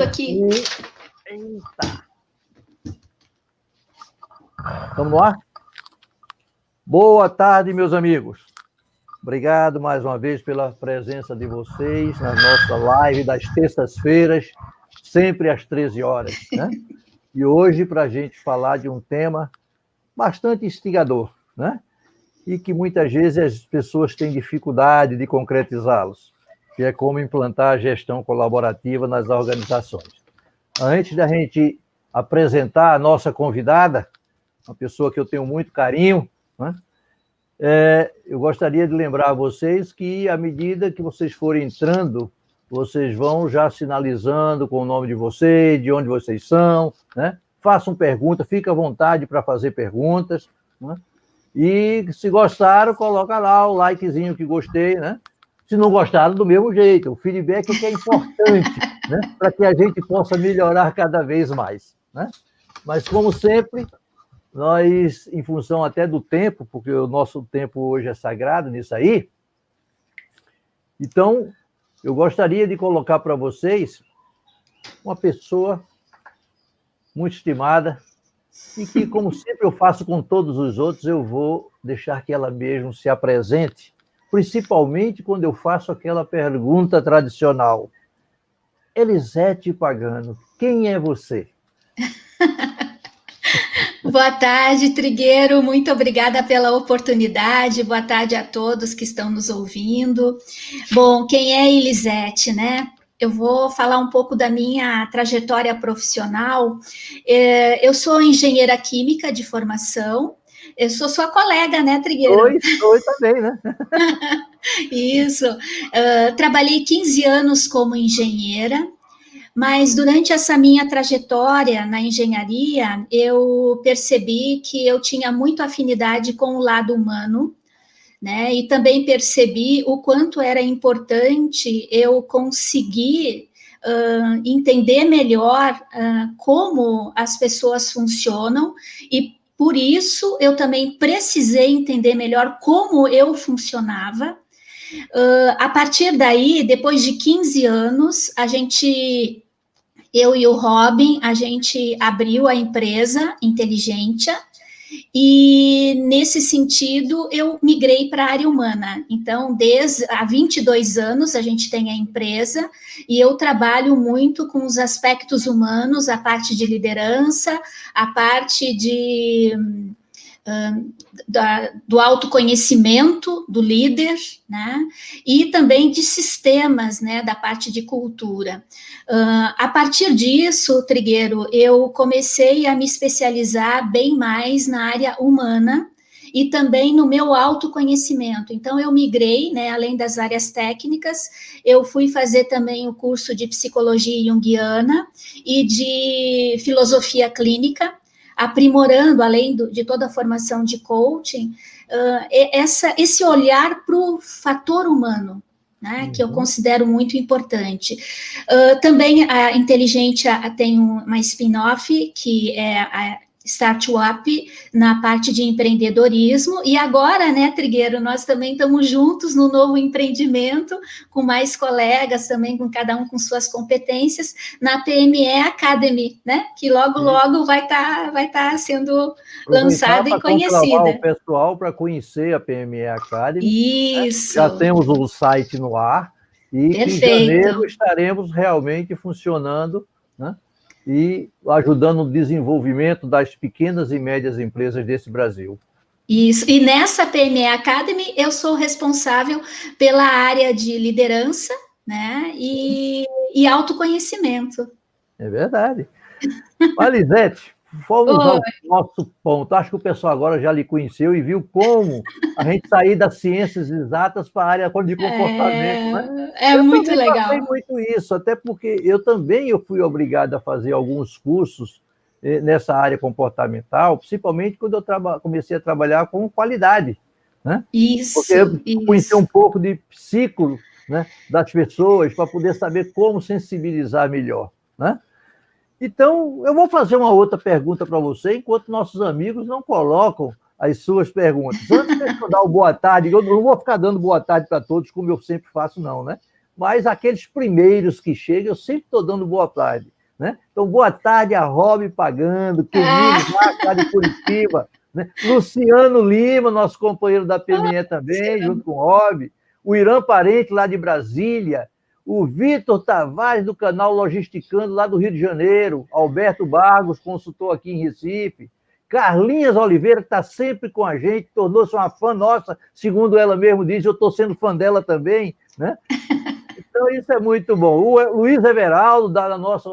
gravando aqui. Eita! Vamos lá? Boa tarde, meus amigos. Obrigado mais uma vez pela presença de vocês na nossa live das terças-feiras, sempre às 13 horas, né? E hoje, para a gente falar de um tema bastante instigador, né? E que muitas vezes as pessoas têm dificuldade de concretizá-los, que é como implantar a gestão colaborativa nas organizações. Antes da gente apresentar a nossa convidada, uma pessoa que eu tenho muito carinho, né? Eu gostaria de lembrar a vocês que, à medida que vocês forem entrando, vocês vão já sinalizando com o nome de vocês, de onde vocês são, né? Façam perguntas, fique à vontade para fazer perguntas, né? E se gostaram, coloca lá o likezinho que gostei, né? Se não gostaram, do mesmo jeito. O feedback é que é importante, né? Para que a gente possa melhorar cada vez mais, né? Mas, como sempre, nós, em função até do tempo, porque o nosso tempo hoje é sagrado nisso aí, então, eu gostaria de colocar para vocês uma pessoa muito estimada e que, como sempre eu faço com todos os outros, eu vou deixar que ela mesma se apresente, principalmente quando eu faço aquela pergunta tradicional. Elisete Pagano, quem é você? Boa tarde, Trigueiro. Muito obrigada pela oportunidade. Boa tarde a todos que estão nos ouvindo. Bom, quem é Elisete, né? Eu vou falar um pouco da minha trajetória profissional. Eu sou engenheira química de formação. Eu sou sua colega, né, Trigueiro? Oi também, né? Isso. Trabalhei 15 anos como engenheira. Mas durante essa minha trajetória na engenharia, eu percebi que eu tinha muito afinidade com o lado humano, né? E também percebi o quanto era importante eu conseguir entender melhor como as pessoas funcionam, e por isso eu também precisei entender melhor como eu funcionava. A partir daí, depois de 15 anos, eu e o Robin, a gente abriu a empresa Inteligentia, e nesse sentido eu migrei para a área humana. Então, há 22 anos a gente tem a empresa e eu trabalho muito com os aspectos humanos, a parte de liderança, a parte do autoconhecimento do líder, né? E também de sistemas, né? Da parte de cultura. A partir disso, Trigueiro, eu comecei a me especializar bem mais na área humana e também no meu autoconhecimento. Então, eu migrei, né? Além das áreas técnicas, eu fui fazer também o curso de psicologia junguiana e de filosofia clínica, aprimorando, além de toda a formação de coaching, esse olhar para o fator humano, né, que eu considero muito importante. Também a Inteligentia tem uma spin-off, que é a Startup, na parte de empreendedorismo, e agora, né, Trigueiro, nós também estamos juntos no novo empreendimento, com mais colegas também, com cada um com suas competências, na PME Academy, né, que logo vai tá sendo lançada e conhecida. O pessoal para conhecer a PME Academy. Isso. Né? Já temos o site no ar, e Perfeito. Em janeiro estaremos realmente funcionando, né? E ajudando no desenvolvimento das pequenas e médias empresas desse Brasil. Isso, e nessa PME Academy eu sou responsável pela área de liderança, né, e autoconhecimento. É verdade. Elisete, vamos ao nosso ponto. Acho que o pessoal agora já lhe conheceu e viu como a gente sair das ciências exatas para a área de comportamento. Né? Eu muito legal. Eu também muito isso, até porque eu fui obrigado a fazer alguns cursos nessa área comportamental, principalmente quando eu comecei a trabalhar com qualidade. Né? Isso. Porque eu conheci um pouco de psico, né, das pessoas para poder saber como sensibilizar melhor. Né? Então, eu vou fazer uma outra pergunta para você, enquanto nossos amigos não colocam as suas perguntas. Antes de eu dar o boa tarde, eu não vou ficar dando boa tarde para todos, como eu sempre faço, não, né? mas aqueles primeiros que chegam, eu sempre estou dando boa tarde. Né? Então, boa tarde a Rob Pagando, Camilo lá de Curitiba, né? Luciano Lima, nosso companheiro da PME também, junto com o Rob, o Irã Parente, lá de Brasília, o Vitor Tavares, do canal Logisticando, lá do Rio de Janeiro, Alberto Barros, consultor aqui em Recife, Carlinhas Oliveira, que está sempre com a gente, tornou-se uma fã nossa, segundo ela mesma diz, eu estou sendo fã dela também, né? Então, isso é muito bom. O Luiz Everaldo, da nossa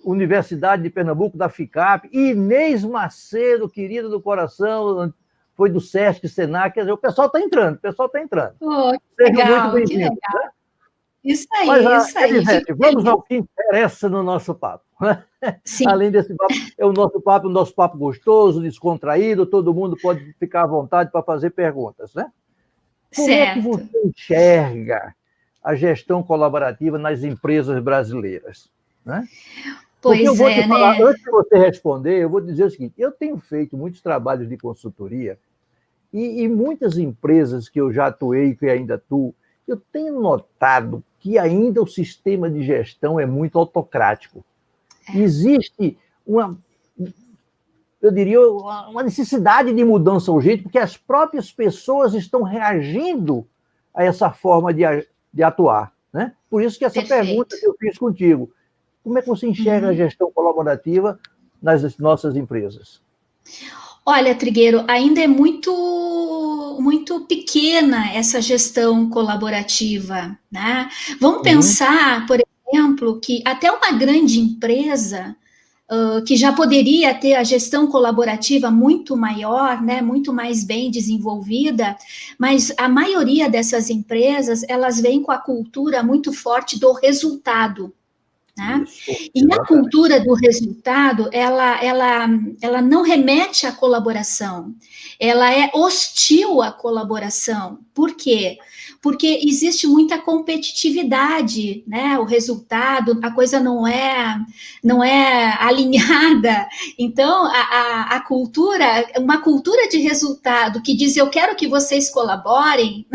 Universidade de Pernambuco, da FICAP, Inês Macedo, querida do coração, foi do Sesc, Senac, quer dizer, o pessoal está entrando, Oh, que Sejam legal, muito que bem-vindos. legal. Né? Isso aí, Mas, isso aí. Elisete, vamos ao que interessa no nosso papo. Sim. Além desse papo, é o nosso papo gostoso, descontraído, todo mundo pode ficar à vontade para fazer perguntas, né? Como é que você enxerga a gestão colaborativa nas empresas brasileiras? Né? Porque eu vou te falar, né? Antes de você responder, eu vou dizer o seguinte, eu tenho feito muitos trabalhos de consultoria e muitas empresas que eu já atuei e que ainda atuo, eu tenho notado que ainda o sistema de gestão é muito autocrático. Existe eu diria, uma necessidade de mudança urgente, porque as próprias pessoas estão reagindo a essa forma de atuar. Né? Por isso que essa pergunta que eu fiz contigo, como é que você enxerga a gestão colaborativa nas nossas empresas? Olha, Trigueiro, ainda é muito pequena essa gestão colaborativa, né? Vamos pensar, por exemplo, que até uma grande empresa que já poderia ter a gestão colaborativa muito maior, né, muito mais bem desenvolvida, mas a maioria dessas empresas, elas vêm com a cultura muito forte do resultado. Né? E a cultura do resultado, ela não remete à colaboração, ela é hostil à colaboração. Por quê? Porque existe muita competitividade, né? O resultado, a coisa não é alinhada. Então, a cultura, uma cultura de resultado que diz eu quero que vocês colaborem,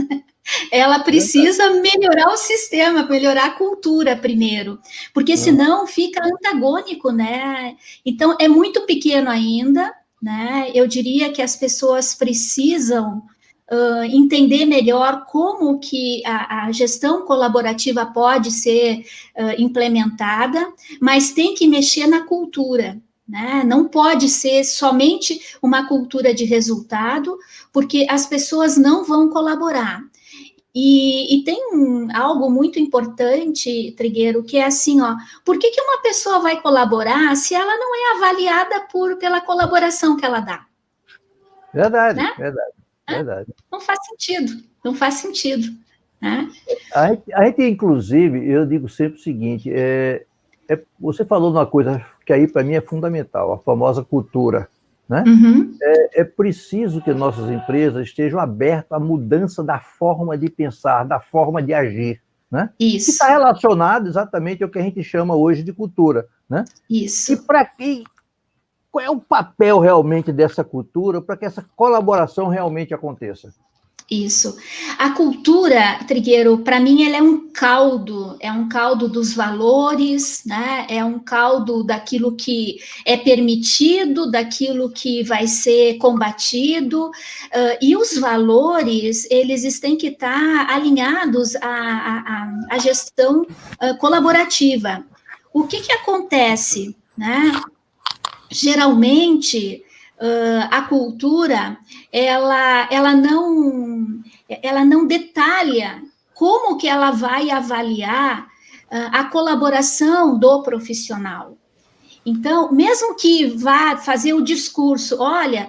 ela precisa melhorar o sistema, melhorar a cultura primeiro, porque senão fica antagônico, né? Então, é muito pequeno ainda, né? Eu diria que as pessoas precisam entender melhor como que a gestão colaborativa pode ser implementada, mas tem que mexer na cultura, né? Não pode ser somente uma cultura de resultado, porque as pessoas não vão colaborar. E tem algo muito importante, Trigueiro, que é assim, ó, por que uma pessoa vai colaborar se ela não é avaliada pela colaboração que ela dá? Verdade, né? verdade. Não faz sentido. Né? A gente, inclusive, eu digo sempre o seguinte, você falou uma coisa que aí para mim é fundamental, a famosa cultura. Né? É preciso que nossas empresas estejam abertas à mudança da forma de pensar, da forma de agir. Né? Isso. Que está relacionado exatamente ao que a gente chama hoje de cultura. Né? Isso. E qual é o papel realmente dessa cultura para que essa colaboração realmente aconteça? Isso. A cultura, Trigueiro, para mim, ela é um caldo dos valores, né? É um caldo daquilo que é permitido, daquilo que vai ser combatido, e os valores, eles têm que estar alinhados à gestão colaborativa. O que acontece, né? Geralmente, a cultura, ela não detalha como que ela vai avaliar a colaboração do profissional. Então, mesmo que vá fazer o discurso, olha,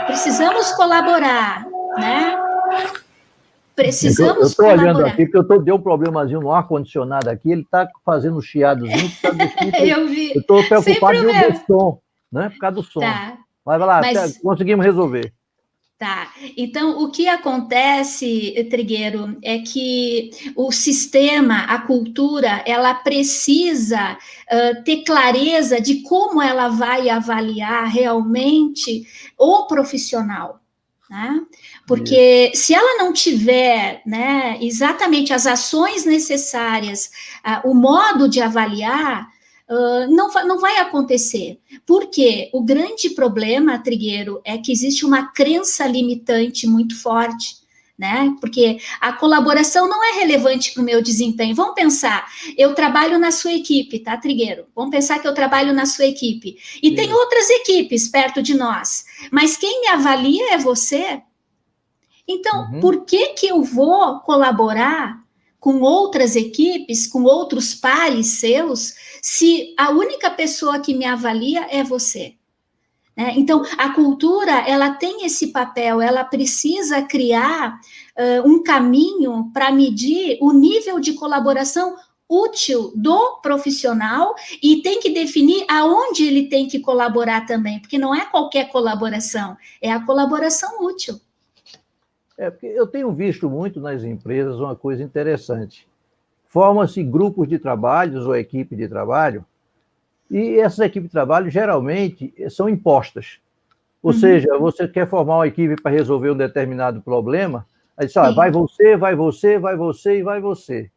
precisamos colaborar, né? Precisamos eu estou olhando aqui, porque deu um problemazinho no ar-condicionado aqui, ele está fazendo um chiadozinho, eu vi. Eu estou preocupado com o som, né? Por causa do som. Tá. Mas vai lá, conseguimos resolver. Tá, então o que acontece, Trigueiro, é que o sistema, a cultura, ela precisa ter clareza de como ela vai avaliar realmente o profissional. né? Porque se ela não tiver, né, exatamente as ações necessárias, o modo de avaliar, não vai acontecer. Porque o grande problema, Trigueiro, é que existe uma crença limitante muito forte, né? Porque a colaboração não é relevante para o meu desempenho. Vamos pensar, eu trabalho na sua equipe, tá, Trigueiro? Vamos pensar que eu trabalho na sua equipe. E tem outras equipes perto de nós, mas quem me avalia é você. Então, por que eu vou colaborar com outras equipes, com outros pares seus, se a única pessoa que me avalia é você? Então, a cultura, ela tem esse papel, ela precisa criar um caminho para medir o nível de colaboração útil do profissional e tem que definir aonde ele tem que colaborar também, porque não é qualquer colaboração, é a colaboração útil. Porque eu tenho visto muito nas empresas uma coisa interessante. Formam-se grupos de trabalhos ou equipe de trabalho, e essas equipes de trabalho, geralmente, são impostas. Ou seja, você quer formar uma equipe para resolver um determinado problema, aí diz, vai você, vai você, vai você e vai você.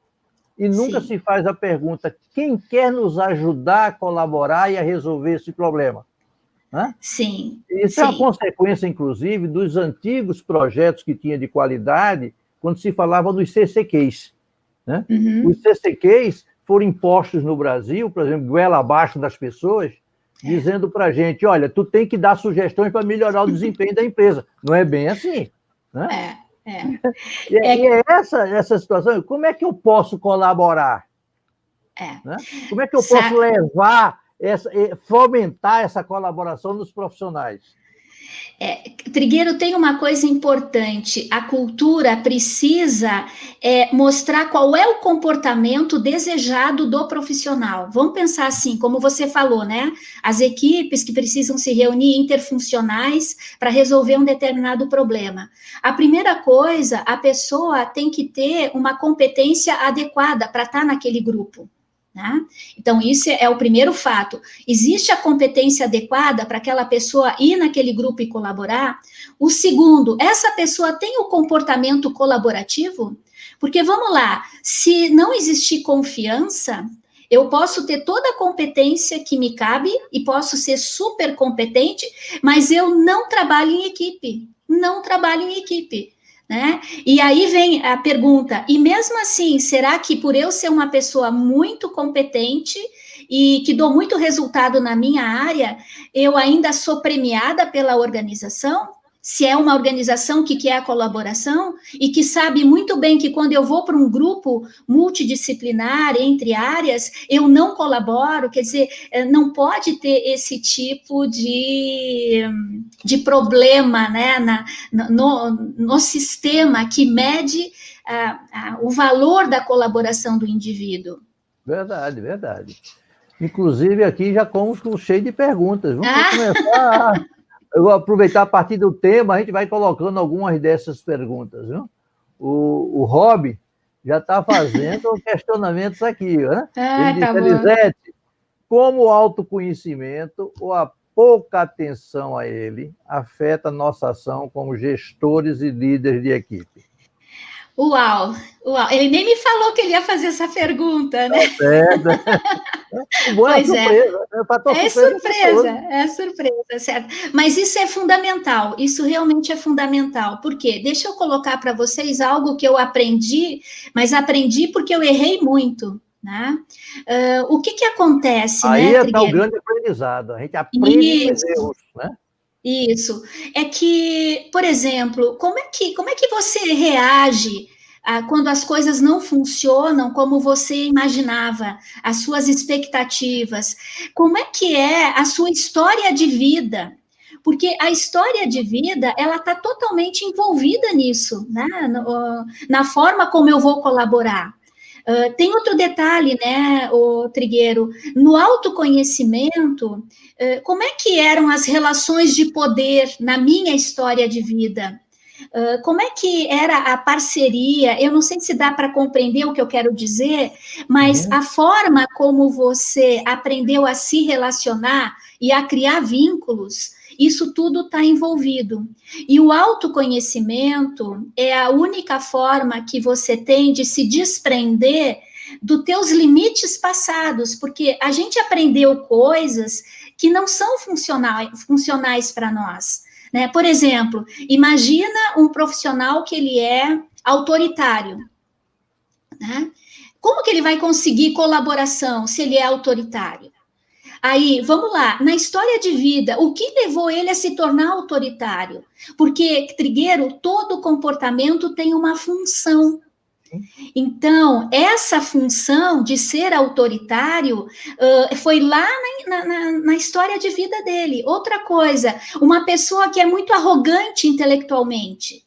E nunca se faz a pergunta, quem quer nos ajudar a colaborar e a resolver esse problema? Né? Sim. Isso é uma consequência, inclusive, dos antigos projetos que tinha de qualidade, quando se falava dos CCQs. Né? Os CCQs foram impostos no Brasil, por exemplo, goela abaixo das pessoas, dizendo para a gente, olha, tu tem que dar sugestões para melhorar o desempenho da empresa. Não é bem assim. Né? E é essa situação. Como é que eu posso colaborar? Né? Como é que eu posso levar, fomentar essa colaboração nos profissionais? Trigueiro, tem uma coisa importante, a cultura precisa mostrar qual é o comportamento desejado do profissional. Vamos pensar assim, como você falou, né? As equipes que precisam se reunir interfuncionais para resolver um determinado problema. A primeira coisa, a pessoa tem que ter uma competência adequada para estar naquele grupo. Né? Então, isso é o primeiro fato. Existe a competência adequada para aquela pessoa ir naquele grupo e colaborar? O segundo, essa pessoa tem o comportamento colaborativo? Porque, vamos lá, se não existir confiança, eu posso ter toda a competência que me cabe e posso ser super competente, mas eu não trabalho em equipe. Não trabalho em equipe. Né? E aí vem a pergunta, e mesmo assim, será que por eu ser uma pessoa muito competente e que dou muito resultado na minha área, eu ainda sou premiada pela organização? Se é uma organização que quer a colaboração e que sabe muito bem que quando eu vou para um grupo multidisciplinar entre áreas, eu não colaboro, quer dizer, não pode ter esse tipo de problema, né, no sistema que mede o valor da colaboração do indivíduo. Verdade, verdade. Inclusive, aqui já estamos cheio de perguntas. Vamos começar... Eu vou aproveitar a partir do tema, a gente vai colocando algumas dessas perguntas. Viu? O Rob já está fazendo questionamentos aqui. Né? Ele diz, Elisete, como o autoconhecimento ou a pouca atenção a ele afeta a nossa ação como gestores e líderes de equipe? Uau, ele nem me falou que ele ia fazer essa pergunta, né? Pois é surpresa, certo? Mas isso é fundamental, isso realmente é fundamental. Por quê? Deixa eu colocar para vocês algo que eu aprendi, mas aprendi porque eu errei muito, né? O que acontece, Aí né, está o grande aprendizado, a gente aprende com os erros, né? Isso, é que, por exemplo, como é que você reage quando as coisas não funcionam como você imaginava, as suas expectativas? Como é que é a sua história de vida? Porque a história de vida, ela está totalmente envolvida nisso, né? Na forma como eu vou colaborar. Tem outro detalhe, né, o Trigueiro, no autoconhecimento, como é que eram as relações de poder na minha história de vida? Como é que era a parceria? Eu não sei se dá para compreender o que eu quero dizer, mas a forma como você aprendeu a se relacionar e a criar vínculos, isso tudo está envolvido. E o autoconhecimento é a única forma que você tem de se desprender dos teus limites passados, porque a gente aprendeu coisas que não são funcionais para nós. Né? Por exemplo, imagina um profissional que ele é autoritário. Né? Como que ele vai conseguir colaboração se ele é autoritário? Aí, vamos lá, na história de vida, o que levou ele a se tornar autoritário? Porque, Trigueiro, todo comportamento tem uma função. Então, essa função de ser autoritário foi lá na história de vida dele. Outra coisa, uma pessoa que é muito arrogante intelectualmente.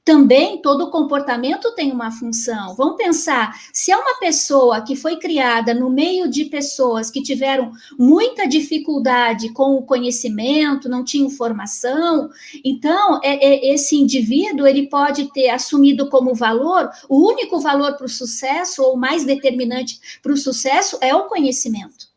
Também todo comportamento tem uma função. Vamos pensar, se é uma pessoa que foi criada no meio de pessoas que tiveram muita dificuldade com o conhecimento, não tinham formação, então esse indivíduo ele pode ter assumido como valor, o único valor para o sucesso, ou mais determinante para o sucesso, é o conhecimento.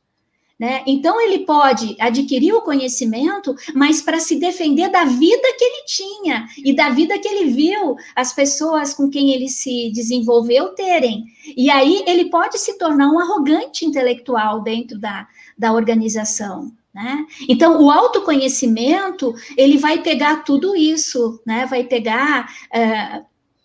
Né? Então, ele pode adquirir o conhecimento, mas para se defender da vida que ele tinha e da vida que ele viu as pessoas com quem ele se desenvolveu terem. E aí, ele pode se tornar um arrogante intelectual dentro da organização. Né? Então, o autoconhecimento, ele vai pegar tudo isso, né? Vai pegar...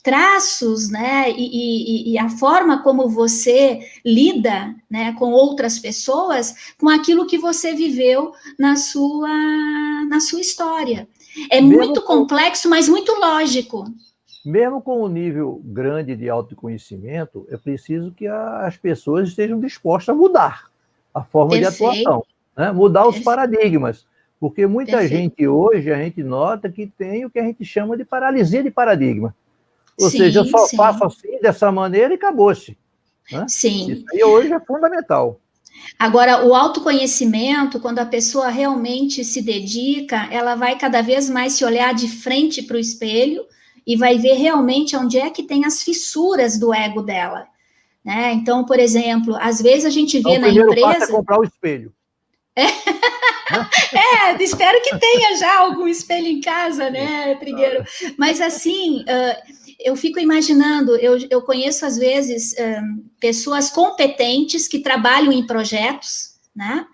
traços, né, e a forma como você lida, né, com outras pessoas, com aquilo que você viveu na sua história. É muito complexo, mas muito lógico. Mesmo com um nível grande de autoconhecimento, é preciso que as pessoas estejam dispostas a mudar a forma de atuação, né? Mudar os paradigmas, porque muita gente hoje, a gente nota que tem o que a gente chama de paralisia de paradigma. Ou seja, eu só faço assim, dessa maneira, e acabou-se. Né? Sim. Isso aí hoje é fundamental. Agora, o autoconhecimento, quando a pessoa realmente se dedica, ela vai cada vez mais se olhar de frente para o espelho e vai ver realmente onde é que tem as fissuras do ego dela. Né? Então, por exemplo, às vezes a gente vê na empresa... O primeiro passo é comprar o espelho. Espero que tenha já algum espelho em casa, né, Trigueiro? Mas assim... eu fico imaginando, eu conheço às vezes pessoas competentes que trabalham em projetos, né?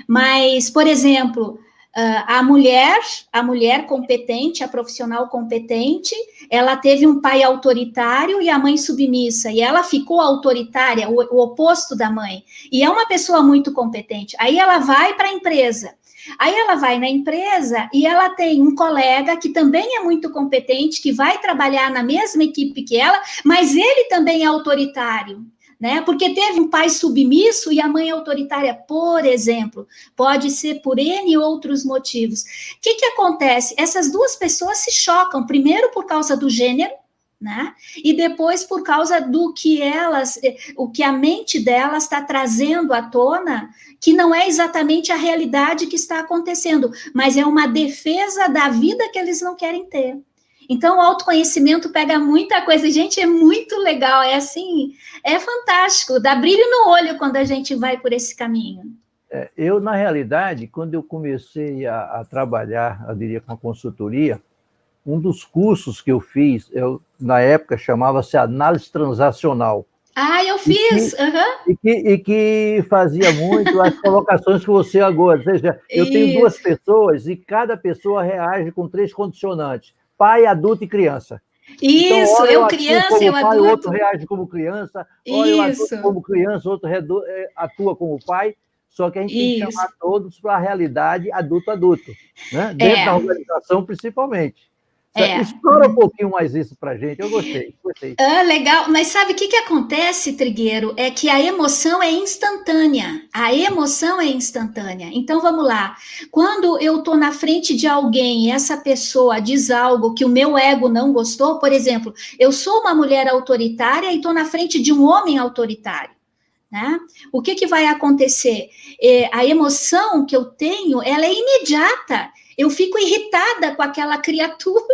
Mas, por exemplo, a mulher competente, a profissional competente, ela teve um pai autoritário e a mãe submissa, e ela ficou autoritária, o oposto da mãe, e é uma pessoa muito competente. Aí ela vai para a empresa. Aí ela vai na empresa e ela tem um colega que também é muito competente, que vai trabalhar na mesma equipe que ela, mas ele também é autoritário, né? Porque teve um pai submisso e a mãe autoritária, por exemplo. Pode ser por N outros motivos. O que acontece? Essas duas pessoas se chocam, primeiro por causa do gênero, né? E depois por causa do que o que a mente delas está trazendo à tona, que não é exatamente a realidade que está acontecendo, mas é uma defesa da vida que eles não querem ter. Então, o autoconhecimento pega muita coisa. Gente, é muito legal, é assim, é fantástico, dá brilho no olho quando a gente vai por esse caminho. Eu, na realidade, quando eu comecei a trabalhar, eu diria, com a consultoria, um dos cursos que eu fiz, na época chamava-se Análise Transacional. Eu fiz! E que fazia muito as colocações que você agora. Ou seja, eu tenho duas pessoas e cada pessoa reage com 3 condicionantes: pai, adulto e criança. Isso, então, eu criança, eu pai, adulto. O outro reage como criança, ou eu atuo como criança, o outro atua como pai. Só que a gente tem que chamar todos para a realidade adulto-adulto, né? Dentro da organização, principalmente. Explora um pouquinho mais isso para a gente, eu gostei. Legal, mas sabe o que acontece, Trigueiro? É que a emoção é instantânea, Então, vamos lá, quando eu estou na frente de alguém e essa pessoa diz algo que o meu ego não gostou, por exemplo, eu sou uma mulher autoritária e estou na frente de um homem autoritário, né? O que vai acontecer? A emoção que eu tenho, ela é imediata. Eu fico irritada com aquela criatura.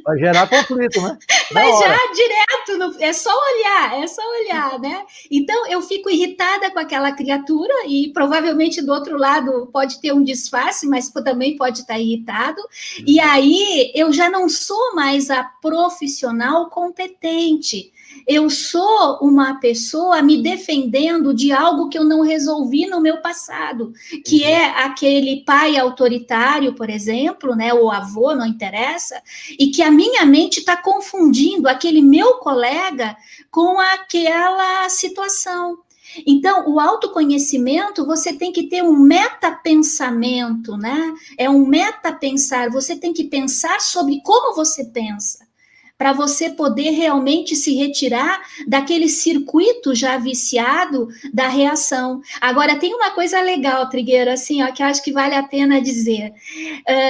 Vai gerar conflito, né? Mas já direto, é só olhar, né? Então, eu fico irritada com aquela criatura e provavelmente do outro lado pode ter um disfarce, mas também pode estar irritado. E aí, eu já não sou mais a profissional competente. Eu sou uma pessoa me defendendo de algo que eu não resolvi no meu passado, que é aquele pai autoritário, por exemplo, né, ou avô, não interessa, e que a minha mente está confundindo aquele meu colega com aquela situação. Então, o autoconhecimento, você tem que ter um metapensamento, né? É um metapensar, você tem que pensar sobre como você pensa, para você poder realmente se retirar daquele circuito já viciado da reação. Agora, tem uma coisa legal, Trigueiro, assim, ó, que eu acho que vale a pena dizer.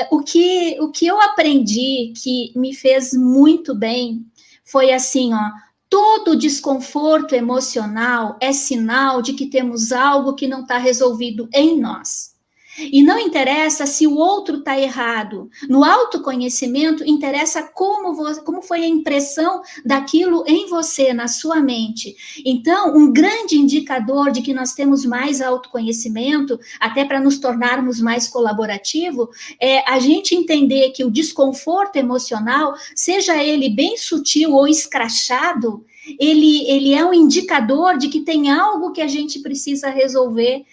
O que eu aprendi que me fez muito bem foi assim, ó, todo desconforto emocional é sinal de que temos algo que não está resolvido em nós. E não interessa se o outro está errado. No autoconhecimento, interessa como foi a impressão daquilo em você, na sua mente. Então, um grande indicador de que nós temos mais autoconhecimento, até para nos tornarmos mais colaborativos, é a gente entender que o desconforto emocional, seja ele bem sutil ou escrachado, ele é um indicador de que tem algo que a gente precisa resolver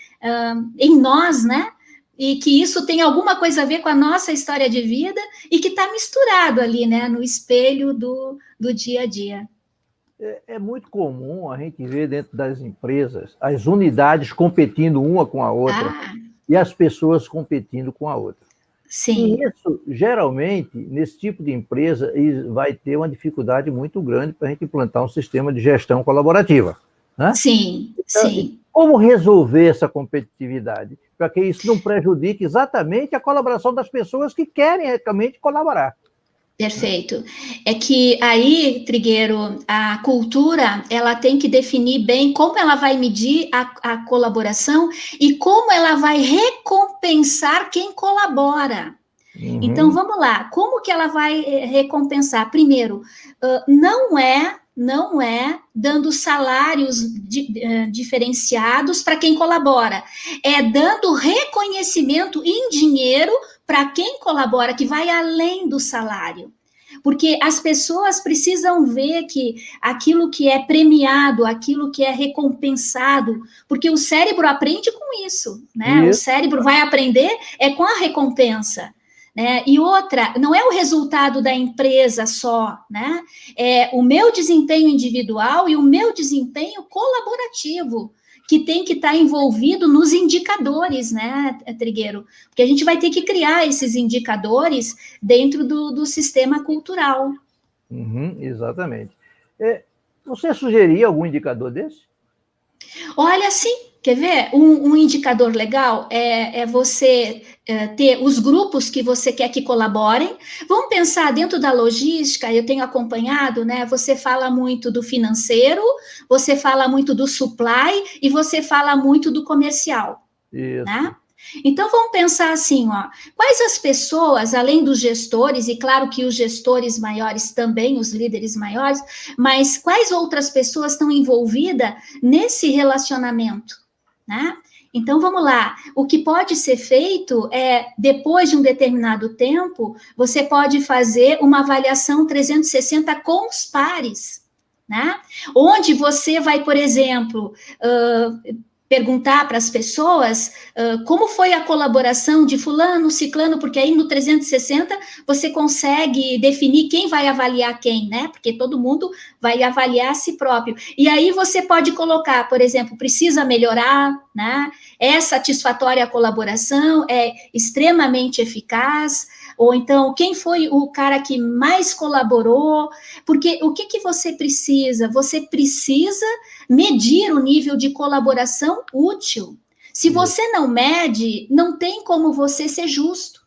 em nós, né? E que isso tem alguma coisa a ver com a nossa história de vida e que está misturado ali, né, no espelho do dia a dia. É muito comum a gente ver dentro das empresas as unidades competindo uma com a outra e as pessoas competindo com a outra. Sim. E isso, geralmente, nesse tipo de empresa, vai ter uma dificuldade muito grande para a gente implantar um sistema de gestão colaborativa. Né? Sim, então, sim. Como resolver essa competitividade? Para que isso não prejudique exatamente a colaboração das pessoas que querem realmente colaborar. Perfeito. É que aí, Trigueiro, a cultura, ela tem que definir bem como ela vai medir a colaboração e como ela vai recompensar quem colabora. Então, vamos lá. Como que ela vai recompensar? Primeiro, não é dando salários diferenciados para quem colabora, é dando reconhecimento em dinheiro para quem colabora, que vai além do salário. Porque as pessoas precisam ver que aquilo que é premiado, aquilo que é recompensado, porque o cérebro aprende com isso, né? Isso. O cérebro vai aprender com a recompensa. Né? E outra, não é o resultado da empresa só, né? É o meu desempenho individual e o meu desempenho colaborativo, que tem que estar envolvido nos indicadores, né, Trigueiro? Porque a gente vai ter que criar esses indicadores dentro do sistema cultural. Exatamente. Você sugeria algum indicador desse? Olha, sim. Quer ver? Um indicador legal é você ter os grupos que você quer que colaborem. Vamos pensar dentro da logística, eu tenho acompanhado, né? Você fala muito do financeiro, você fala muito do supply e você fala muito do comercial. Isso. Né? Então, vamos pensar assim, ó, quais as pessoas, além dos gestores, e claro que os gestores maiores também, os líderes maiores, mas quais outras pessoas estão envolvidas nesse relacionamento, né? Então, vamos lá, o que pode ser feito é, depois de um determinado tempo, você pode fazer uma avaliação 360 com os pares, né? Onde você vai, por exemplo, perguntar para as pessoas como foi a colaboração de fulano, ciclano, porque aí no 360 você consegue definir quem vai avaliar quem, né? Porque todo mundo vai avaliar a si próprio. E aí você pode colocar, por exemplo, precisa melhorar, né? É satisfatória a colaboração, é extremamente eficaz, ou então, quem foi o cara que mais colaborou? Porque o que você precisa? Você precisa medir o nível de colaboração útil. Se você não mede, não tem como você ser justo.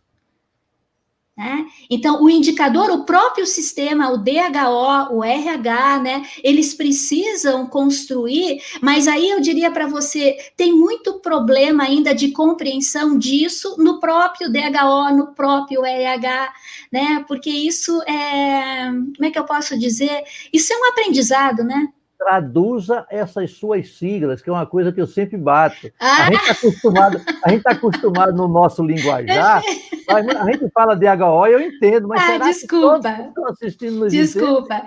né? Então, o indicador, o próprio sistema, o DHO, o RH, né? Eles precisam construir, mas aí eu diria para você, tem muito problema ainda de compreensão disso no próprio DHO, no próprio RH, né? Porque isso é, como é que eu posso dizer? Isso é um aprendizado, né? Traduza essas suas siglas, que é uma coisa que eu sempre bato. Ah, A gente tá acostumado no nosso linguajar, a gente fala DHO e eu entendo, mas será que todos que desculpa. estão assistindo nos entendem? Desculpa,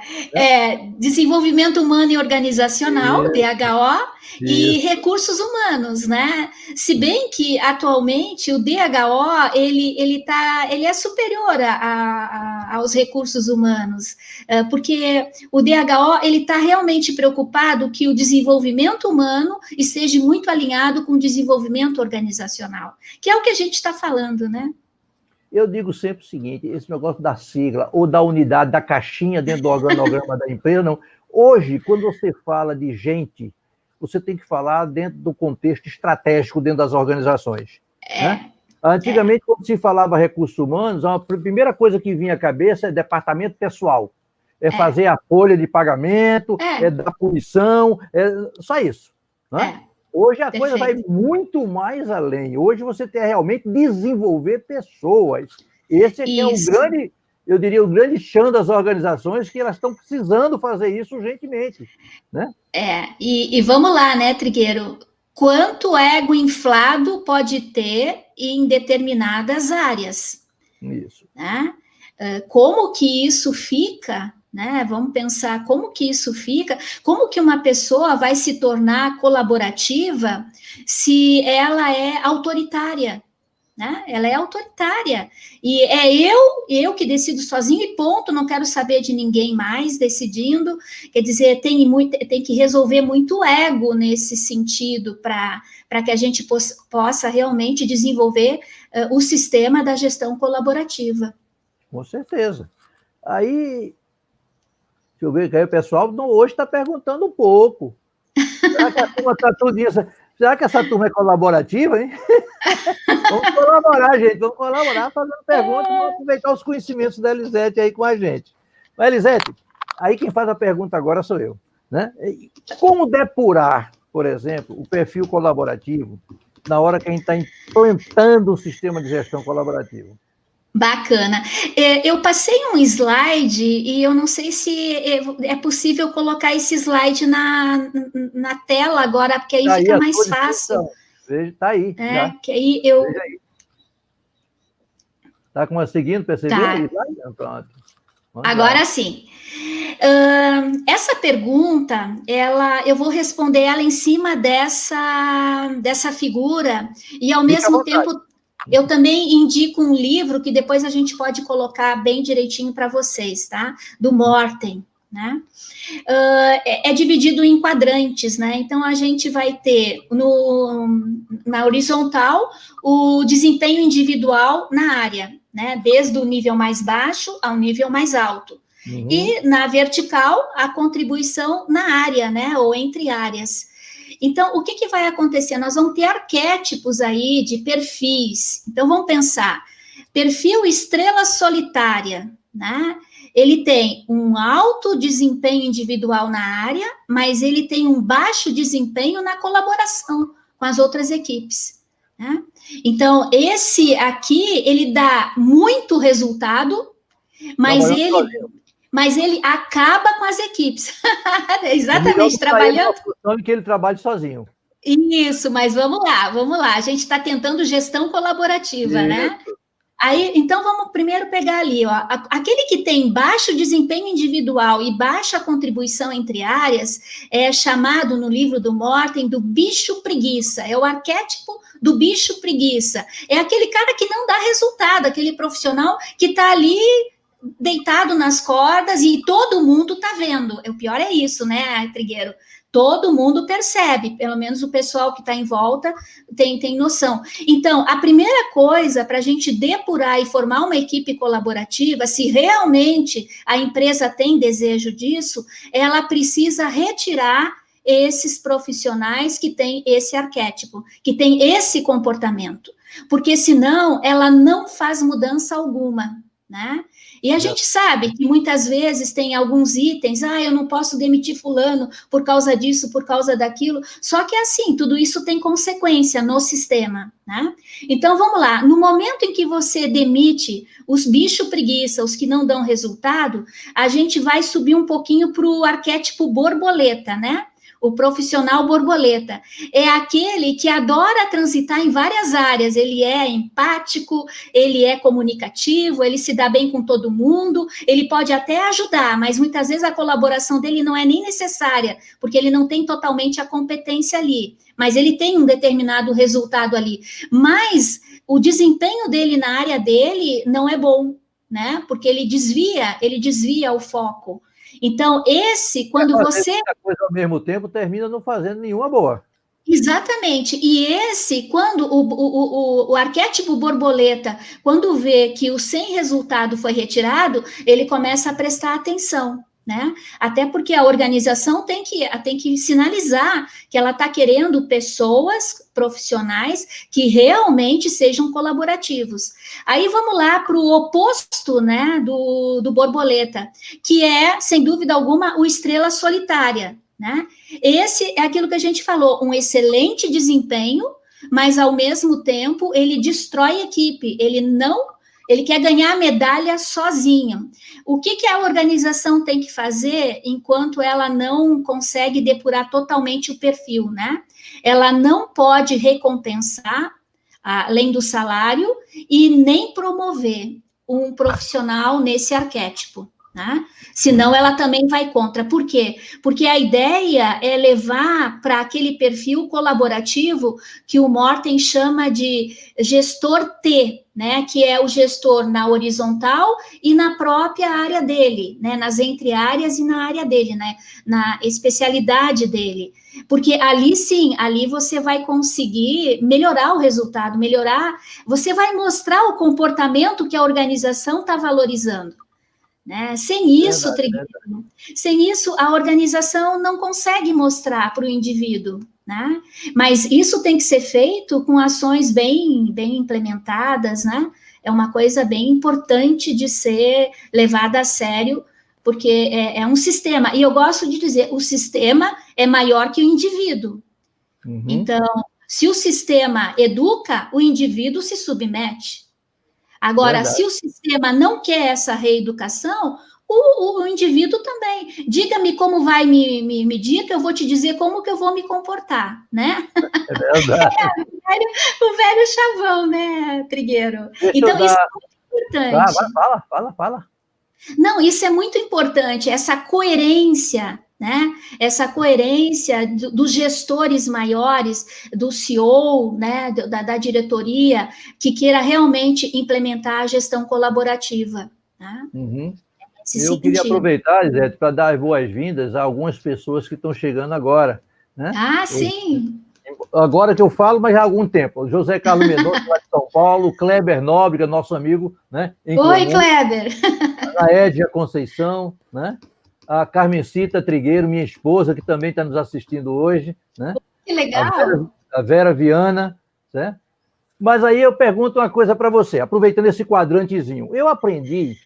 desenvolvimento humano e organizacional, Isso, DHO, e isso. recursos humanos, né? Se bem que atualmente o DHO ele é superior aos recursos humanos, porque o DHO ele está realmente preocupado que o desenvolvimento humano esteja muito alinhado com o desenvolvimento organizacional, que é o que a gente está falando, né? Eu digo sempre o seguinte, esse negócio da sigla ou da unidade, da caixinha dentro do organograma da empresa, não. Hoje, quando você fala de gente, você tem que falar dentro do contexto estratégico dentro das organizações. Né? Antigamente, quando se falava recursos humanos, a primeira coisa que vinha à cabeça é departamento pessoal. É fazer a folha de pagamento, é dar punição, é só isso. Né? Hoje a coisa vai muito mais além. Hoje você tem realmente desenvolver pessoas. Esse é que é o grande, eu diria, o grande chão das organizações, que elas estão precisando fazer isso urgentemente. Né? E vamos lá, né, Trigueiro? Quanto ego inflado pode ter em determinadas áreas? Isso. Né? Como que isso fica... Né? Vamos pensar como que isso fica, como que uma pessoa vai se tornar colaborativa se ela é autoritária, né? Ela é autoritária, e é eu que decido sozinho e ponto, não quero saber de ninguém mais decidindo, quer dizer, tem que resolver muito ego nesse sentido, para que a gente possa realmente desenvolver o sistema da gestão colaborativa. Com certeza. Aí... Deixa eu ver, que aí o pessoal hoje está perguntando um pouco. Será que a turma está tudo isso? Será que essa turma é colaborativa, hein? Vamos colaborar, gente. Vamos colaborar fazendo perguntas, vamos aproveitar os conhecimentos da Elisete aí com a gente. Mas, Elisete, aí quem faz a pergunta agora sou eu. Né? Como depurar, por exemplo, o perfil colaborativo na hora que a gente está implantando um sistema de gestão colaborativa? Bacana. Eu passei um slide e eu não sei se é possível colocar esse slide na tela agora, porque aí tá fica aí mais fácil. Está aí. Já. Que aí eu... Está conseguindo perceber? Tá. Pronto. Agora sim. Essa pergunta, eu vou responder ela em cima dessa figura, e ao mesmo tempo... Eu também indico um livro que depois a gente pode colocar bem direitinho para vocês, tá? Do Morten, né? É dividido em quadrantes, né? Então, a gente vai ter na horizontal o desempenho individual na área, né? Desde o nível mais baixo ao nível mais alto. Uhum. E na vertical, a contribuição na área, né? Ou entre áreas. Então, o que vai acontecer? Nós vamos ter arquétipos aí de perfis. Então, vamos pensar. Perfil estrela solitária, né? Ele tem um alto desempenho individual na área, mas ele tem um baixo desempenho na colaboração com as outras equipes. Né? Então, esse aqui, ele dá muito resultado, mas ele acaba com as equipes. Exatamente, trabalhando... que ele trabalhe sozinho. Isso, mas vamos lá. A gente está tentando gestão colaborativa, né? Aí, então, vamos primeiro pegar ali, ó, aquele que tem baixo desempenho individual e baixa contribuição entre áreas é chamado no livro do Morten do bicho preguiça, é o arquétipo do bicho preguiça. É aquele cara que não dá resultado, aquele profissional que está ali deitado nas cordas e todo mundo está vendo. O pior é isso, né, Trigueiro? Todo mundo percebe, pelo menos o pessoal que está em volta tem noção. Então, a primeira coisa para a gente depurar e formar uma equipe colaborativa, se realmente a empresa tem desejo disso, ela precisa retirar esses profissionais que têm esse arquétipo, que têm esse comportamento, porque senão ela não faz mudança alguma. né? E a gente sabe que muitas vezes tem alguns itens, eu não posso demitir fulano por causa disso, por causa daquilo, só que assim, tudo isso tem consequência no sistema, né? Então, vamos lá, no momento em que você demite os bichos preguiça, os que não dão resultado, a gente vai subir um pouquinho para o arquétipo borboleta, né? O profissional borboleta é aquele que adora transitar em várias áreas, ele é empático, ele é comunicativo, ele se dá bem com todo mundo, ele pode até ajudar, mas muitas vezes a colaboração dele não é nem necessária, porque ele não tem totalmente a competência ali, mas ele tem um determinado resultado ali, mas o desempenho dele na área dele não é bom, né? Porque ele desvia o foco. Então, quando você... muita coisa ao mesmo tempo, termina não fazendo nenhuma boa. Exatamente. E quando o arquétipo borboleta, quando vê que o sem resultado foi retirado, ele começa a prestar atenção, né? Até porque a organização tem que sinalizar que ela está querendo pessoas profissionais que realmente sejam colaborativos. Aí vamos lá para o oposto, né, do borboleta, que é, sem dúvida alguma, o estrela solitária, né? Esse é aquilo que a gente falou, um excelente desempenho, mas ao mesmo tempo ele destrói a equipe, ele quer ganhar a medalha sozinho. O que a organização tem que fazer enquanto ela não consegue depurar totalmente o perfil, né? Ela não pode recompensar, além do salário, e nem promover um profissional nesse arquétipo, né? Senão ela também vai contra. Por quê? Porque a ideia é levar para aquele perfil colaborativo que o Morten chama de gestor T, né? Que é o gestor na horizontal e na própria área dele, né? Nas entre-áreas e na área dele, né? Na especialidade dele. Porque ali sim, ali você vai conseguir melhorar o resultado, você vai mostrar o comportamento que a organização está valorizando. Né? Sem isso, a organização não consegue mostrar para o indivíduo, né? Mas isso tem que ser feito com ações bem implementadas, né? É uma coisa bem importante de ser levada a sério, porque é um sistema, e eu gosto de dizer, o sistema é maior que o indivíduo. Uhum. Então, se o sistema educa, o indivíduo se submete. Agora, se o sistema não quer essa reeducação, o indivíduo também. Diga-me como vai me medir, que eu vou te dizer como que eu vou me comportar, né? É verdade. O velho chavão, né, Trigueiro? Então, isso é muito importante. Fala. Não, isso é muito importante, essa coerência, né? Essa coerência dos gestores maiores, do CEO, né? Da diretoria, que queira realmente implementar a gestão colaborativa. Né? Uhum. Eu queria aproveitar, Zé, para dar as boas-vindas a algumas pessoas que estão chegando agora. Né? Sim. Agora que eu falo, mas há algum tempo. José Carlos Mendonça, lá de São Paulo, Kleber Nóbrega, nosso amigo. Né, Oi, Kleber! A Edja Conceição, né? A Carmencita Trigueiro, minha esposa, que também está nos assistindo hoje. Né? Que legal! A Vera Viana. Certo? Mas aí eu pergunto uma coisa para você, aproveitando esse quadrantezinho. Eu aprendi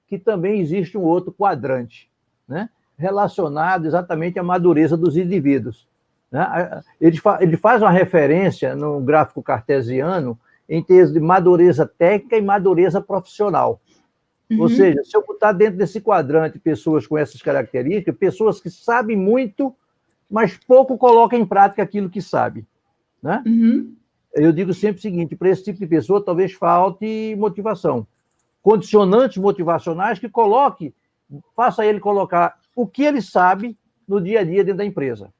que também existe um outro quadrante, né? Relacionado exatamente à madureza dos indivíduos. Né? Ele faz uma referência no gráfico cartesiano em termos de madureza técnica e madureza profissional. Uhum. Ou seja, se eu botar dentro desse quadrante pessoas com essas características, pessoas que sabem muito, mas pouco colocam em prática aquilo que sabem. Né? Uhum. Eu digo sempre o seguinte, para esse tipo de pessoa talvez falte motivação. Condicionantes motivacionais que faça ele colocar o que ele sabe no dia a dia dentro da empresa.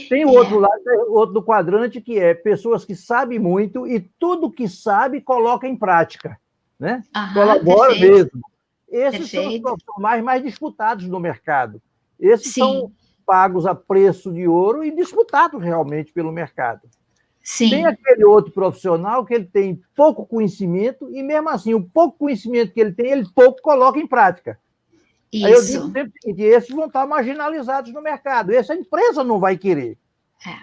Tem o outro lado, o outro do quadrante, que é pessoas que sabem muito e tudo que sabe coloca em prática. Né? Colabora mesmo. Esses são os profissionais mais disputados no mercado. Esses são pagos a preço de ouro e disputados realmente pelo mercado. Sim. Tem aquele outro profissional que ele tem pouco conhecimento e, mesmo assim, o pouco conhecimento que ele tem, ele pouco coloca em prática. Isso. Aí eu digo sempre o seguinte, esses vão estar marginalizados no mercado, essa empresa não vai querer.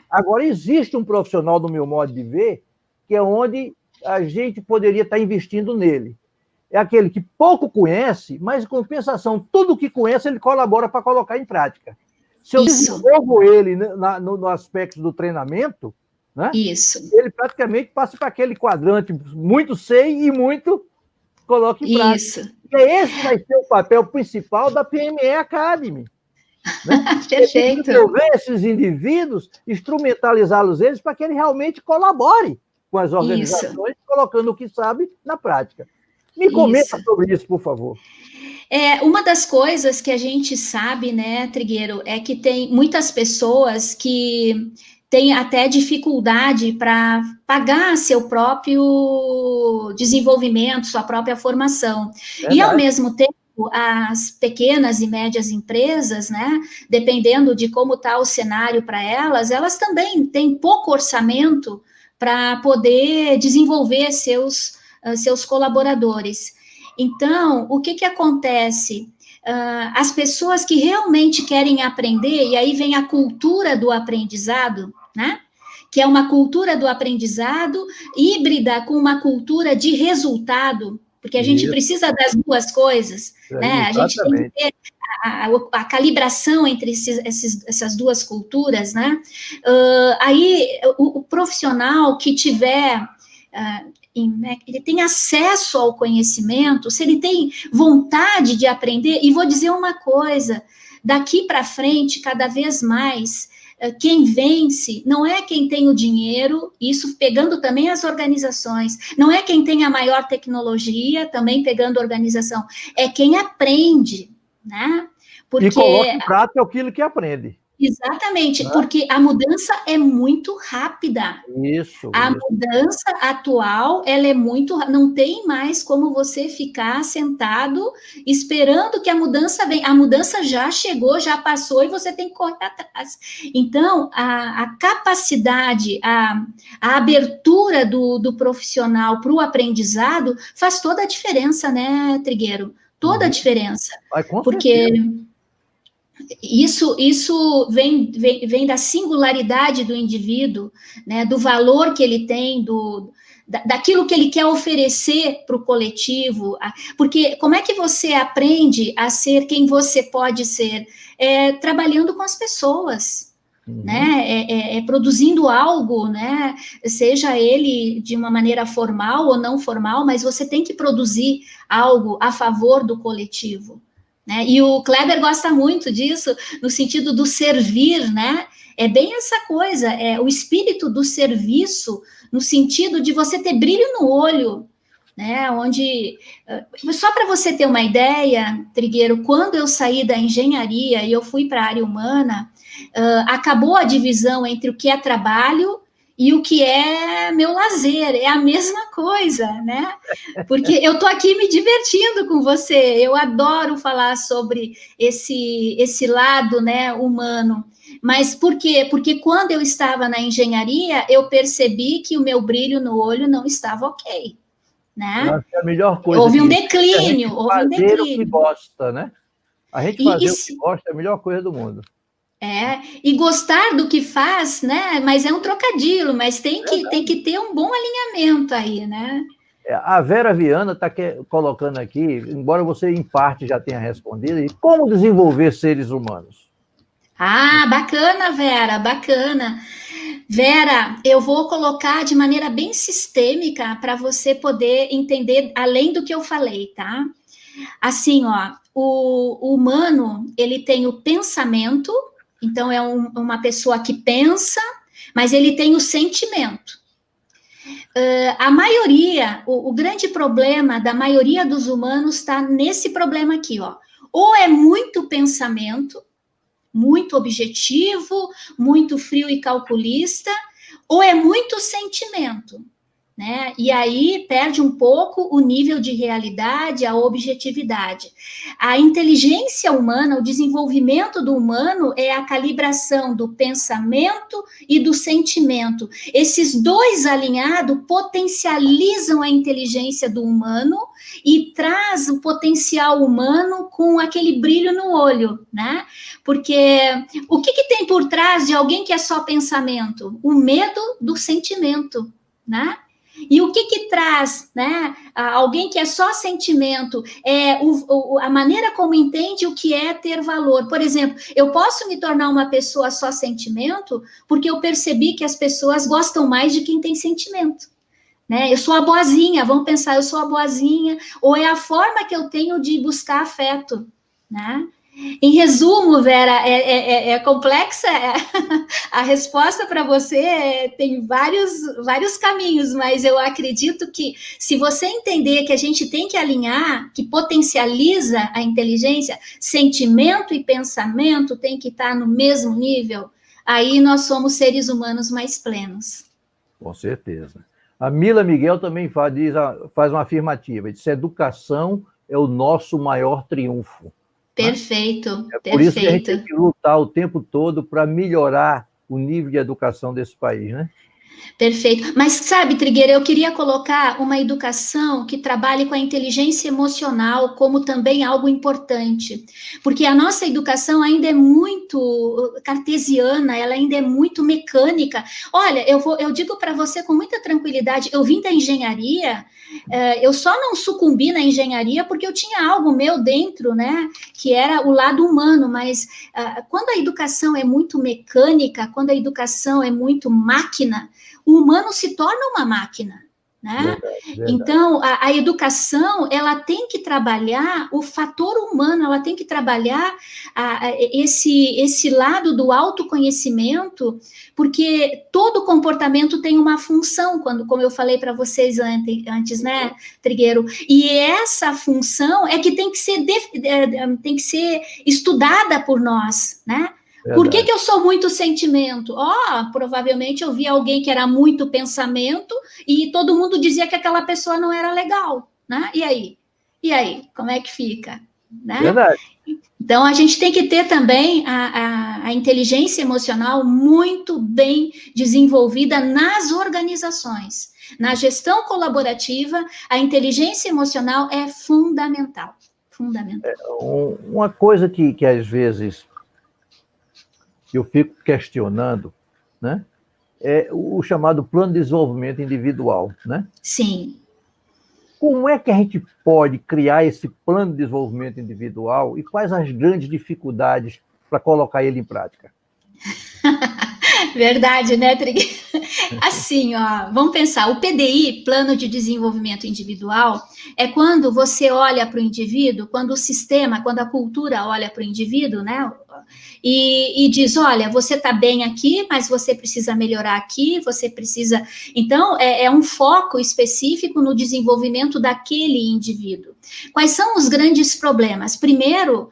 Agora, existe um profissional, do meu modo de ver, que é onde a gente poderia estar investindo nele. é aquele que pouco conhece, mas, em compensação, tudo que conhece, ele colabora para colocar em prática. Se eu desenvolvo ele no aspecto do treinamento, né, ele praticamente passa para aquele quadrante muito sei e muito coloca em prática. E esse vai ser o papel principal da PME Academy. Né? Perfeito. Desenvolver esses indivíduos, instrumentalizá-los eles para que ele realmente colabore com as organizações, colocando o que sabe na prática. Me comenta sobre isso, por favor. Uma das coisas que a gente sabe, né, Trigueiro, é que tem muitas pessoas que têm até dificuldade para pagar seu próprio desenvolvimento, sua própria formação. Verdade. E, ao mesmo tempo, as pequenas e médias empresas, né, dependendo de como está o cenário para elas também têm pouco orçamento para poder desenvolver seus colaboradores. Então, o que acontece? As pessoas que realmente querem aprender, e aí vem a cultura do aprendizado, né? Que é uma cultura do aprendizado híbrida com uma cultura de resultado, porque a gente precisa das duas coisas, né? A gente tem que ter a calibração entre essas duas culturas, né? Aí, o profissional que tiver... ele tem acesso ao conhecimento, se ele tem vontade de aprender, e vou dizer uma coisa, daqui para frente, cada vez mais, quem vence não é quem tem o dinheiro, isso pegando também as organizações, não é quem tem a maior tecnologia, também pegando a organização, é quem aprende, né? Porque... E coloca em prática aquilo que aprende. Exatamente, porque a mudança é muito rápida. A mudança atual, ela é muito... Não tem mais como você ficar sentado esperando que a mudança venha. A mudança já chegou, já passou, e você tem que correr atrás. Então, a capacidade, a abertura do profissional para o aprendizado faz toda a diferença, né, Trigueiro? Toda a diferença. Porque... Isso vem da singularidade do indivíduo, né, do valor que ele tem, daquilo que ele quer oferecer para o coletivo, porque como é que você aprende a ser quem você pode ser? Trabalhando com as pessoas, né, produzindo algo, né, seja ele de uma maneira formal ou não formal, mas você tem que produzir algo a favor do coletivo. Né? E o Kleber gosta muito disso, no sentido do servir, né? É bem essa coisa, o espírito do serviço, no sentido de você ter brilho no olho, né? Onde, só para você ter uma ideia, Trigueiro, quando eu saí da engenharia e eu fui para a área humana, acabou a divisão entre o que é trabalho e o que é meu lazer, é a mesma coisa, né? Porque eu estou aqui me divertindo com você, eu adoro falar sobre esse lado, né, humano. Mas por quê? Porque quando eu estava na engenharia, eu percebi que o meu brilho no olho não estava ok, né? É a melhor coisa. Houve um declínio, houve um declínio. Fazer o que gosta, né? A gente fazer o que gosta é a melhor coisa do mundo. E gostar do que faz, né? Mas é um trocadilho, mas tem que ter um bom alinhamento aí, né? A Vera Viana está colocando aqui, embora você em parte já tenha respondido, como desenvolver seres humanos? Bacana, Vera, bacana. Vera, eu vou colocar de maneira bem sistêmica para você poder entender além do que eu falei, tá? Assim, ó, o humano, ele tem o pensamento. Então, é uma pessoa que pensa, mas ele tem o sentimento. A maioria, o grande problema da maioria dos humanos está nesse problema aqui, ó. Ou é muito pensamento, muito objetivo, muito frio e calculista, ou é muito sentimento, né? E aí perde um pouco o nível de realidade, a objetividade. A inteligência humana, o desenvolvimento do humano é a calibração do pensamento e do sentimento. Esses dois alinhados potencializam a inteligência do humano e traz o potencial humano com aquele brilho no olho, né? Porque o que tem por trás de alguém que é só pensamento? O medo do sentimento, né? E o que traz, né, alguém que é só sentimento, a maneira como entende o que é ter valor. Por exemplo, eu posso me tornar uma pessoa só sentimento porque eu percebi que as pessoas gostam mais de quem tem sentimento. Né? Eu sou a boazinha, vamos pensar, eu sou a boazinha, ou é a forma que eu tenho de buscar afeto, né? Em resumo, Vera, é complexa, a resposta para você tem vários caminhos, mas eu acredito que se você entender que a gente tem que alinhar, que potencializa a inteligência, sentimento e pensamento tem que estar no mesmo nível, aí nós somos seres humanos mais plenos. Com certeza. A Mila Miguel também faz uma afirmativa, diz: educação é o nosso maior triunfo. Perfeito, É por isso que a gente tem que lutar o tempo todo para melhorar o nível de educação desse país, né? Perfeito. Mas, sabe, Trigueira, eu queria colocar uma educação que trabalhe com a inteligência emocional como também algo importante, porque a nossa educação ainda é muito cartesiana, ela ainda é muito mecânica. Olha, eu digo para você com muita tranquilidade, eu vim da engenharia, eu só não sucumbi na engenharia porque eu tinha algo meu dentro, né, que era o lado humano, mas quando a educação é muito mecânica, quando a educação é muito máquina, o humano se torna uma máquina, né? Verdade. Então, a educação, ela tem que trabalhar o fator humano, ela tem que trabalhar esse lado do autoconhecimento, porque todo comportamento tem uma função, como eu falei para vocês antes, né, Trigueiro? E essa função é que tem que ser estudada por nós, né? Verdade. Por que eu sou muito sentimento? Provavelmente eu vi alguém que era muito pensamento e todo mundo dizia que aquela pessoa não era legal, né? E aí? Como é que fica? Né? Verdade. Então, a gente tem que ter também a inteligência emocional muito bem desenvolvida nas organizações. Na gestão colaborativa, a inteligência emocional é fundamental. Fundamental. Uma coisa que às vezes eu fico questionando, né, é o chamado plano de desenvolvimento individual, né? Sim. Como é que a gente pode criar esse plano de desenvolvimento individual e quais as grandes dificuldades para colocar ele em prática? Verdade, né, Trigueiro? Assim, vamos pensar, o PDI, Plano de Desenvolvimento Individual, é quando você olha para o indivíduo, quando o sistema, quando a cultura olha para o indivíduo, né, e diz, olha, você está bem aqui, mas você precisa melhorar aqui, você precisa... Então, é um foco específico no desenvolvimento daquele indivíduo. Quais são os grandes problemas? Primeiro,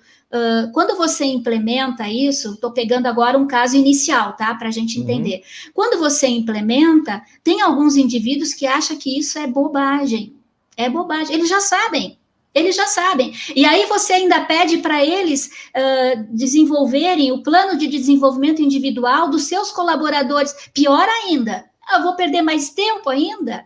quando você implementa isso, estou pegando agora um caso inicial, tá? Para a gente entender. Quando você implementa, tem alguns indivíduos que acham que isso é bobagem. É bobagem. Eles já sabem. E aí você ainda pede para eles desenvolverem o plano de desenvolvimento individual dos seus colaboradores. Pior ainda, eu vou perder mais tempo ainda?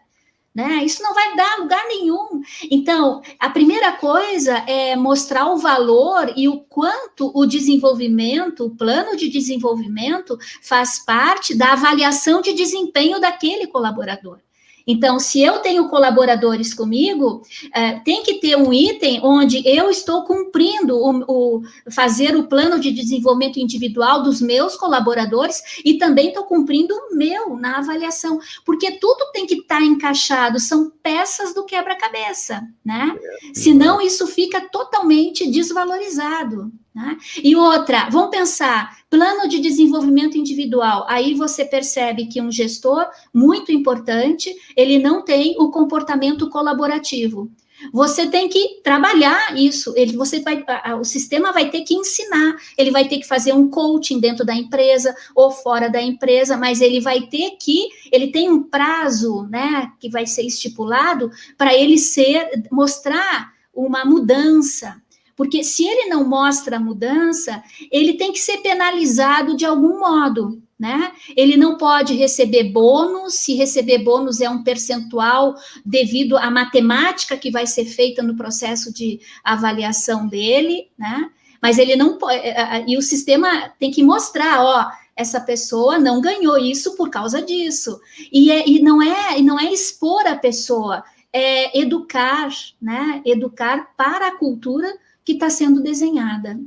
Né? Isso não vai dar lugar nenhum. Então, a primeira coisa é mostrar o valor e o quanto o desenvolvimento, o plano de desenvolvimento, faz parte da avaliação de desempenho daquele colaborador. Então, se eu tenho colaboradores comigo, tem que ter um item onde eu estou cumprindo fazer o plano de desenvolvimento individual dos meus colaboradores e também estou cumprindo o meu na avaliação, porque tudo tem que estar encaixado, são peças do quebra-cabeça, né? Senão isso fica totalmente desvalorizado. Né? E outra, vamos pensar, plano de desenvolvimento individual, aí você percebe que um gestor muito importante, ele não tem o comportamento colaborativo. Você tem que trabalhar isso, o sistema vai ter que ensinar, ele vai ter que fazer um coaching dentro da empresa ou fora da empresa, mas ele tem um prazo, né, que vai ser estipulado para ele mostrar uma mudança. Porque se ele não mostra a mudança, ele tem que ser penalizado de algum modo, né? Ele não pode receber bônus, se receber bônus é um percentual devido à matemática que vai ser feita no processo de avaliação dele, né? Mas ele não pode, e o sistema tem que mostrar, essa pessoa não ganhou isso por causa disso. E não é expor a pessoa, é educar, né? Educar para a cultura que está sendo desenhada.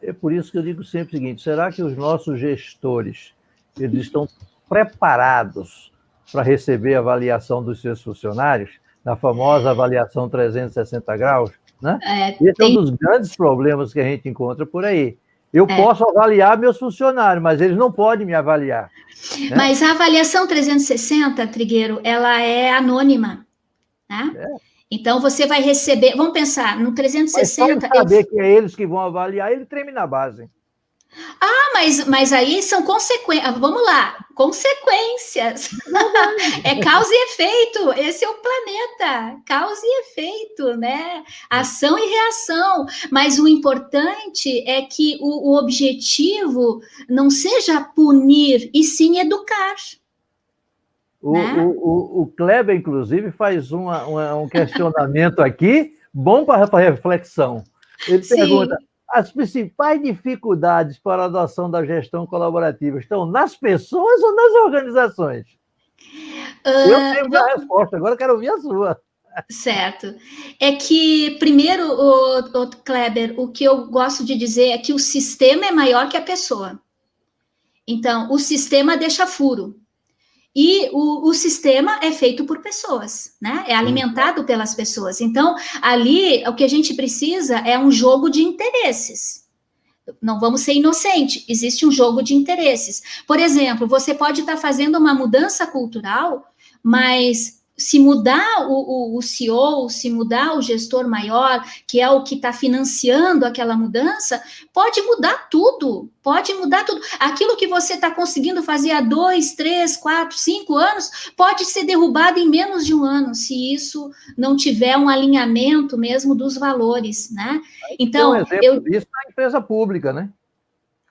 É por isso que eu digo sempre o seguinte: será que os nossos gestores eles estão preparados para receber a avaliação dos seus funcionários, na famosa avaliação 360 graus? Né? Esse é um dos grandes problemas que a gente encontra por aí. Eu posso avaliar meus funcionários, mas eles não podem me avaliar. Né? Mas a avaliação 360, Trigueiro, ela é anônima. Né? Então, você vai receber... Vamos pensar, no 360... Mas só saber que é eles que vão avaliar, ele treme na base. Mas aí são consequências. Vamos lá, consequências. É causa e efeito. Esse é o planeta. Causa e efeito, né? Ação e reação. Mas o importante é que o objetivo não seja punir, e sim educar. O Kleber, inclusive, faz um questionamento aqui, bom para reflexão. Ele pergunta: as principais dificuldades para a adoção da gestão colaborativa estão nas pessoas ou nas organizações? Eu tenho a resposta, agora eu quero ouvir a sua. Certo. É que, primeiro, o Kleber, o que eu gosto de dizer é que o sistema é maior que a pessoa. Então, o sistema deixa furo. E o sistema é feito por pessoas, né? É alimentado pelas pessoas. Então, ali, o que a gente precisa é um jogo de interesses. Não vamos ser inocentes, existe um jogo de interesses. Por exemplo, você pode estar fazendo uma mudança cultural, mas se mudar o CEO, se mudar o gestor maior, que é o que está financiando aquela mudança, pode mudar tudo, pode mudar tudo. Aquilo que você está conseguindo fazer há 2, 3, 4, 5 anos, pode ser derrubado em menos de um ano, se isso não tiver um alinhamento mesmo dos valores, né? Então, tem um exemplo disso na empresa pública, né?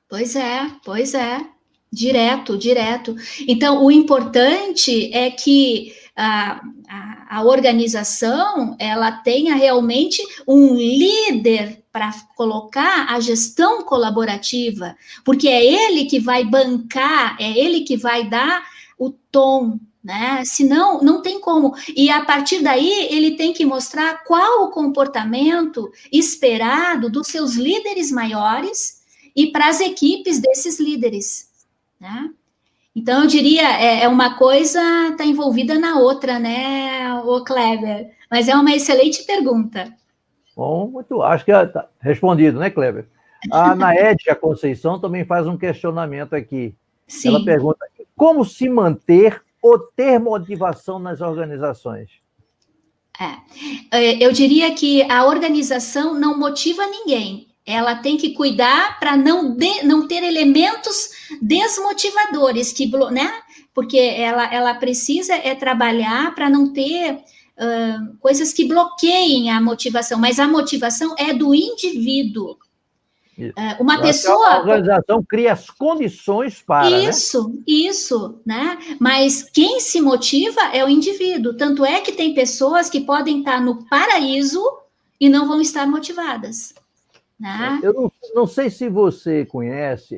Pois é. Direto. Então, o importante é que a organização, ela tenha realmente um líder para colocar a gestão colaborativa, porque é ele que vai bancar, é ele que vai dar o tom, né? Senão, não tem como. E a partir daí, ele tem que mostrar qual o comportamento esperado dos seus líderes maiores e para as equipes desses líderes, né? Então, eu diria, uma coisa está envolvida na outra, né, o Kleber? Mas é uma excelente pergunta. Bom, acho que está respondido, né, Kleber? A Naede Conceição também faz um questionamento aqui. Sim. Ela pergunta: como se manter ou ter motivação nas organizações? Eu diria que a organização não motiva ninguém. Ela tem que cuidar para não ter elementos desmotivadores, né? Porque ela precisa trabalhar para não ter coisas que bloqueiem a motivação, mas a motivação é do indivíduo. Uma pessoa... A organização cria as condições para, Isso, né? Mas quem se motiva é o indivíduo. Tanto é que tem pessoas que podem estar no paraíso e não vão estar motivadas. Né? Eu não sei se você conhece,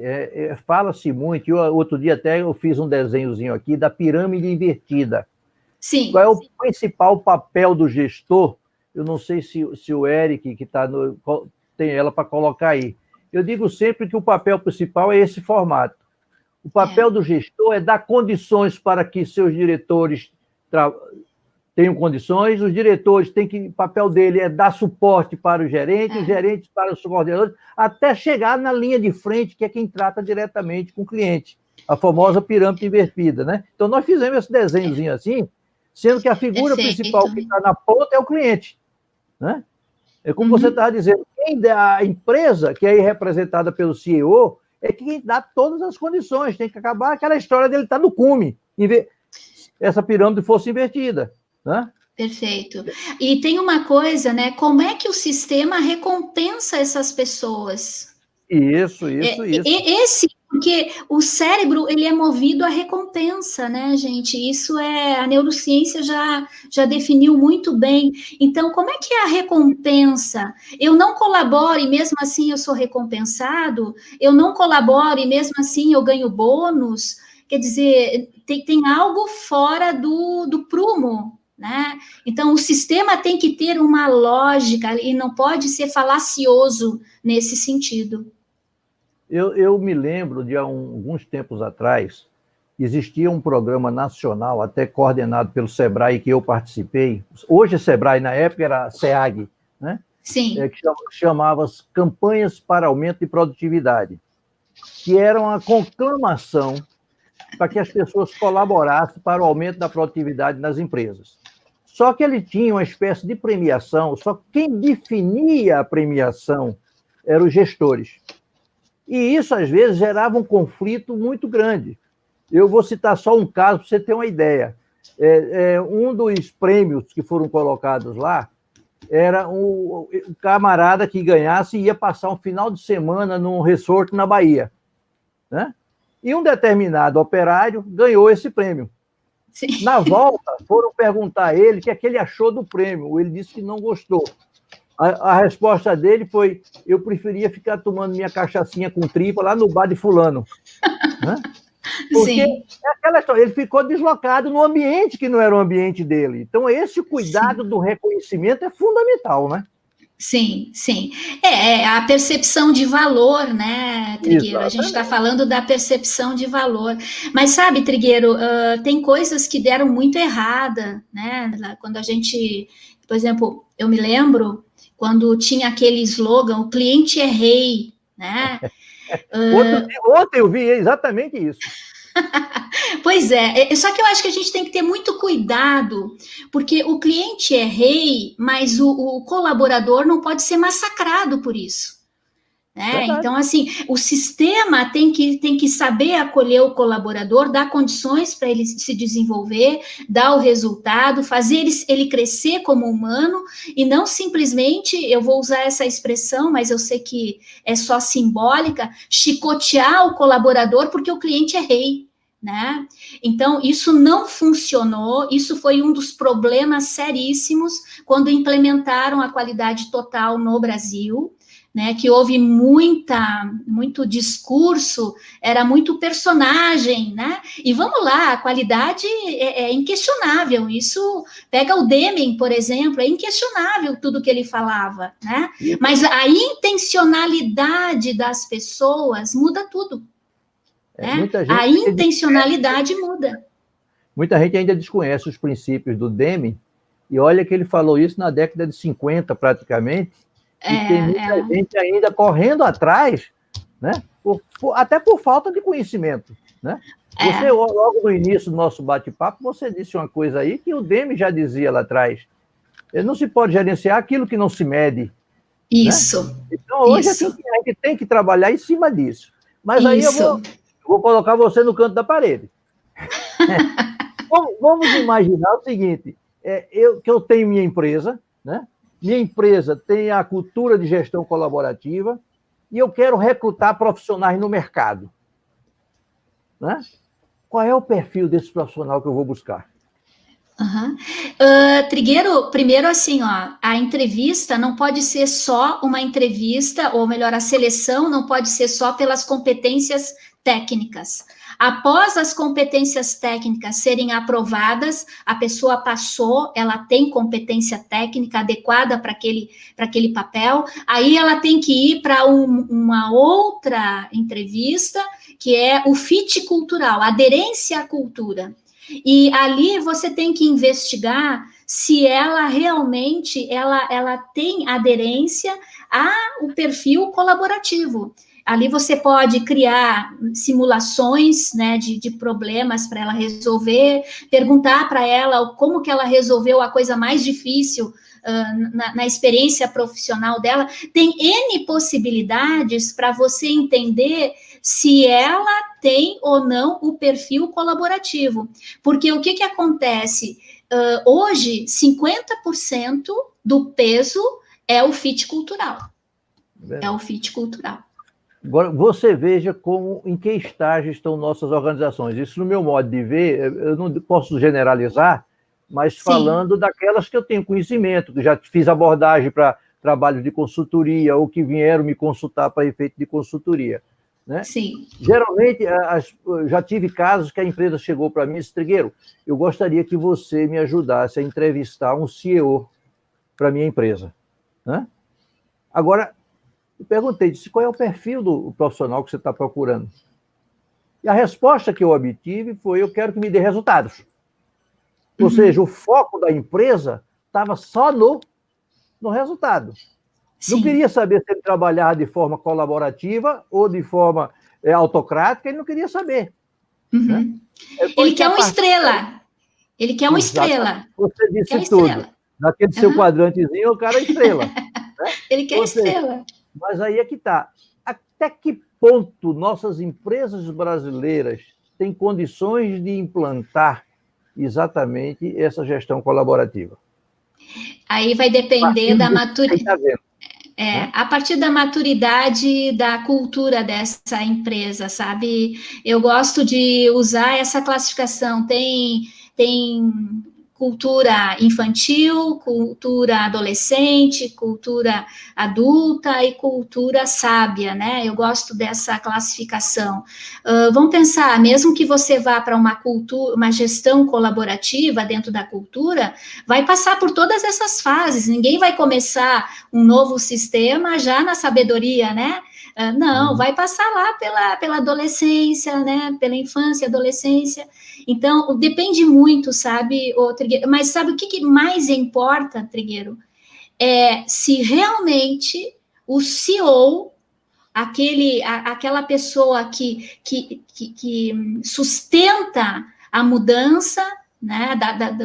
fala-se muito, outro dia até eu fiz um desenhozinho aqui da pirâmide invertida. Sim. Qual é o principal papel do gestor? Eu não sei se o Eric, que está tem ela para colocar aí. Eu digo sempre que o papel principal é esse formato. O papel do gestor é dar condições para que seus diretores tenham condições, os diretores o papel dele é dar suporte para os gerentes para os coordenadores, até chegar na linha de frente, que é quem trata diretamente com o cliente, a famosa pirâmide invertida, né? Então, nós fizemos esse desenhozinho assim, sendo que a figura principal que está na ponta é o cliente, né? É como você estava dizendo, a empresa, que é representada pelo CEO, é quem dá todas as condições, tem que acabar aquela história dele estar no cume, essa pirâmide fosse invertida. Né? Perfeito. E tem uma coisa, né? Como é que o sistema recompensa essas pessoas? Isso. Esse Porque o cérebro, ele é movido à recompensa, né, gente? Isso a neurociência já definiu muito bem. Então, como é que é a recompensa? Eu não colaboro e mesmo assim eu sou recompensado? Eu não colaboro e mesmo assim eu ganho bônus? Quer dizer, tem algo fora do prumo, né? Então, o sistema tem que ter uma lógica e não pode ser falacioso nesse sentido. Eu me lembro de alguns tempos atrás, existia um programa nacional, até coordenado pelo SEBRAE, que eu participei. Hoje, SEBRAE, na época, era SEAG, né? Sim. Que chamava Campanhas para Aumento de Produtividade, que era uma conclamação para que as pessoas colaborassem para o aumento da produtividade nas empresas. Só que ele tinha uma espécie de premiação, só que quem definia a premiação eram os gestores. E isso, às vezes, gerava um conflito muito grande. Eu vou citar só um caso para você ter uma ideia. Um dos prêmios que foram colocados lá era o camarada que ganhasse ia passar um final de semana num resort na Bahia, né? E um determinado operário ganhou esse prêmio. Sim. Na volta, foram perguntar a ele o que é que ele achou do prêmio. Ele disse que não gostou. A resposta dele foi: eu preferia ficar tomando minha cachaçinha com tripa lá no bar de fulano. Né? Porque é aquela história, ele ficou deslocado no ambiente que não era o ambiente dele. Então, esse cuidado do reconhecimento é fundamental, né? Sim, sim. A percepção de valor, né, Trigueiro? Exatamente. A gente está falando da percepção de valor. Mas sabe, Trigueiro, tem coisas que deram muito errada, né? Quando a gente, por exemplo, eu me lembro quando tinha aquele slogan, o cliente é rei, né? Ontem eu vi exatamente isso. Pois só que eu acho que a gente tem que ter muito cuidado, porque o cliente é rei, mas o colaborador não pode ser massacrado por isso. Né? Então, assim, o sistema tem que saber acolher o colaborador, dar condições para ele se desenvolver, dar o resultado, fazer ele crescer como humano, e não simplesmente, eu vou usar essa expressão, mas eu sei que é só simbólica, chicotear o colaborador porque o cliente é rei. Né? Então, isso não funcionou, isso foi um dos problemas seríssimos quando implementaram a qualidade total no Brasil, né, que houve muito discurso, era muito personagem, né? E vamos lá, a qualidade é inquestionável, isso pega o Deming, por exemplo, é inquestionável tudo que ele falava, né? Mas a intencionalidade das pessoas muda tudo. Né? A intencionalidade muda. Muita gente ainda desconhece os princípios do Deming, e olha que ele falou isso na década de 50, praticamente, e tem muita gente ainda correndo atrás, né? Até por falta de conhecimento, né? Você, logo no início do nosso bate-papo, você disse uma coisa aí que o Deming já dizia lá atrás. Não se pode gerenciar aquilo que não se mede. Isso. Né? Então, hoje isso. A gente tem que trabalhar em cima disso. Mas aí eu vou colocar você no canto da parede. Vamos imaginar o seguinte, que eu tenho minha empresa, né? Minha empresa tem a cultura de gestão colaborativa e eu quero recrutar profissionais no mercado. Né? Qual é o perfil desse profissional que eu vou buscar? Trigueiro, primeiro assim, a entrevista não pode ser só uma entrevista, ou melhor, a seleção não pode ser só pelas competências técnicas. Após as competências técnicas serem aprovadas, a pessoa passou, ela tem competência técnica adequada para aquele papel, aí ela tem que ir para uma outra entrevista, que é o fit cultural, aderência à cultura. E ali você tem que investigar se ela realmente ela tem aderência ao perfil colaborativo. Ali você pode criar simulações, né, de problemas para ela resolver, perguntar para ela como que ela resolveu a coisa mais difícil na experiência profissional dela. Tem N possibilidades para você entender se ela tem ou não o perfil colaborativo. Porque o que acontece? Hoje, 50% do peso é o fit cultural. É o fit cultural. Agora, você veja em que estágio estão nossas organizações. Isso, no meu modo de ver, eu não posso generalizar, mas falando daquelas que eu tenho conhecimento, que já fiz abordagem para trabalho de consultoria ou que vieram me consultar para efeito de consultoria. Né? Sim. Geralmente, já tive casos que a empresa chegou para mim e disse, Trigueiro, eu gostaria que você me ajudasse a entrevistar um CEO para a minha empresa. Né? Agora, eu perguntei, disse, qual é o perfil do profissional que você está procurando? E a resposta que eu obtive foi, eu quero que me dê resultados. Ou seja, o foco da empresa estava só no resultado. Sim. Não queria saber se ele trabalhava de forma colaborativa ou de forma autocrática, ele não queria saber. Né? Ele quer uma estrela. Ele quer uma estrela. Você disse tudo. Naquele seu quadrantezinho, o cara é estrela. Né? Ele quer estrela. Mas aí é que está. Até que ponto nossas empresas brasileiras têm condições de implantar exatamente essa gestão colaborativa? Aí vai depender da maturidade. A partir da maturidade da cultura dessa empresa, sabe? Eu gosto de usar essa classificação. Tem cultura infantil, cultura adolescente, cultura adulta e cultura sábia, né? Eu gosto dessa classificação. Vamos pensar, mesmo que você vá para uma gestão colaborativa dentro da cultura, vai passar por todas essas fases. Ninguém vai começar um novo sistema já na sabedoria, né? Não, vai passar lá pela adolescência, né? Pela infância, adolescência. Então, depende muito, sabe, Trigueiro? Mas sabe o que mais importa, Trigueiro? É se realmente o CEO, aquela pessoa que sustenta a mudança, né,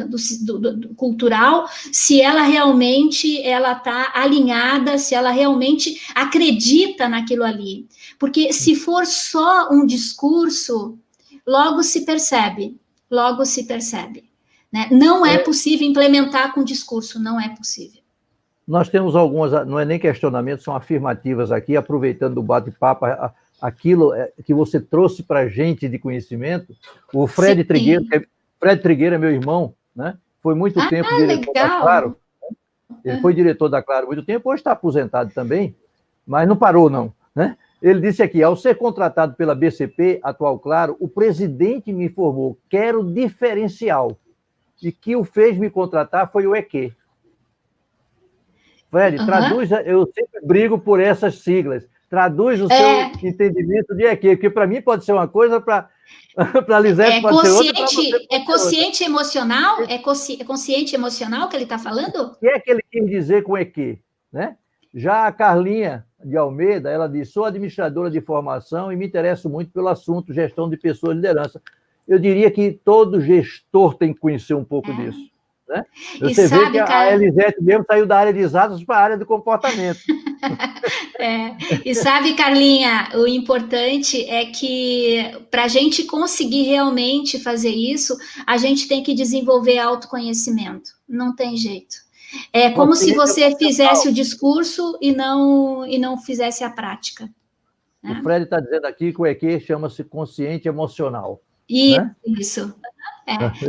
do cultural, se ela realmente está alinhada, se ela realmente acredita naquilo ali. Porque se for só um discurso, logo se percebe. Né? Não é possível implementar com discurso, não é possível. Nós temos algumas, não é nem questionamentos, são afirmativas aqui, aproveitando o bate-papo, aquilo que você trouxe para a gente de conhecimento. O Fred Trigueiro, Fred Trigueiro é meu irmão, né? Foi muito tempo diretor da Claro. Ele foi diretor da Claro muito tempo, hoje está aposentado também, mas não parou, não. Né? Ele disse aqui, ao ser contratado pela BCP, atual Claro, o presidente me informou, quero diferencial, e que o fez me contratar foi o EQ. Fred, traduz, eu sempre brigo por essas siglas, traduz o seu entendimento de EQ, porque para mim pode ser uma coisa, para a Lisete pode ser outra. É consciente emocional? É consciente emocional que ele está falando? O que é que ele quis dizer com EQ? Né? Já a Carlinha de Almeida, ela diz, sou administradora de formação e me interesso muito pelo assunto gestão de pessoas e liderança. Eu diria que todo gestor tem que conhecer um pouco disso. Né? Você vê que a Elisete mesmo saiu da área de exatas para a área do comportamento. E sabe, Carlinha, o importante é que para a gente conseguir realmente fazer isso, a gente tem que desenvolver autoconhecimento. Não tem jeito. É como se você fizesse o discurso e não fizesse a prática. Né? O Fred está dizendo aqui que o EQ chama-se consciente emocional. Isso.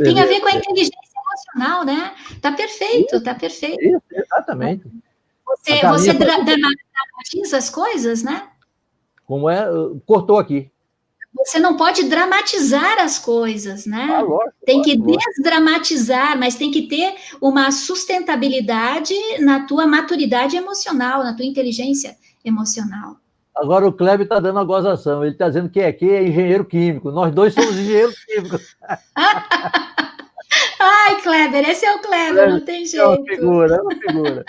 Tem a ver com a inteligência emocional, né? Tá perfeito. Isso, exatamente. Você dramatiza as coisas, né? Como é? Cortou aqui. Você não pode dramatizar as coisas, né? Lógico, tem que desdramatizar, mas tem que ter uma sustentabilidade na tua maturidade emocional, na tua inteligência emocional. Agora o Kleber está dando uma gozação. Ele está dizendo que é engenheiro químico. Nós dois somos engenheiros químicos. Ai, Kleber, esse é o Kleber, não tem jeito. É uma figura.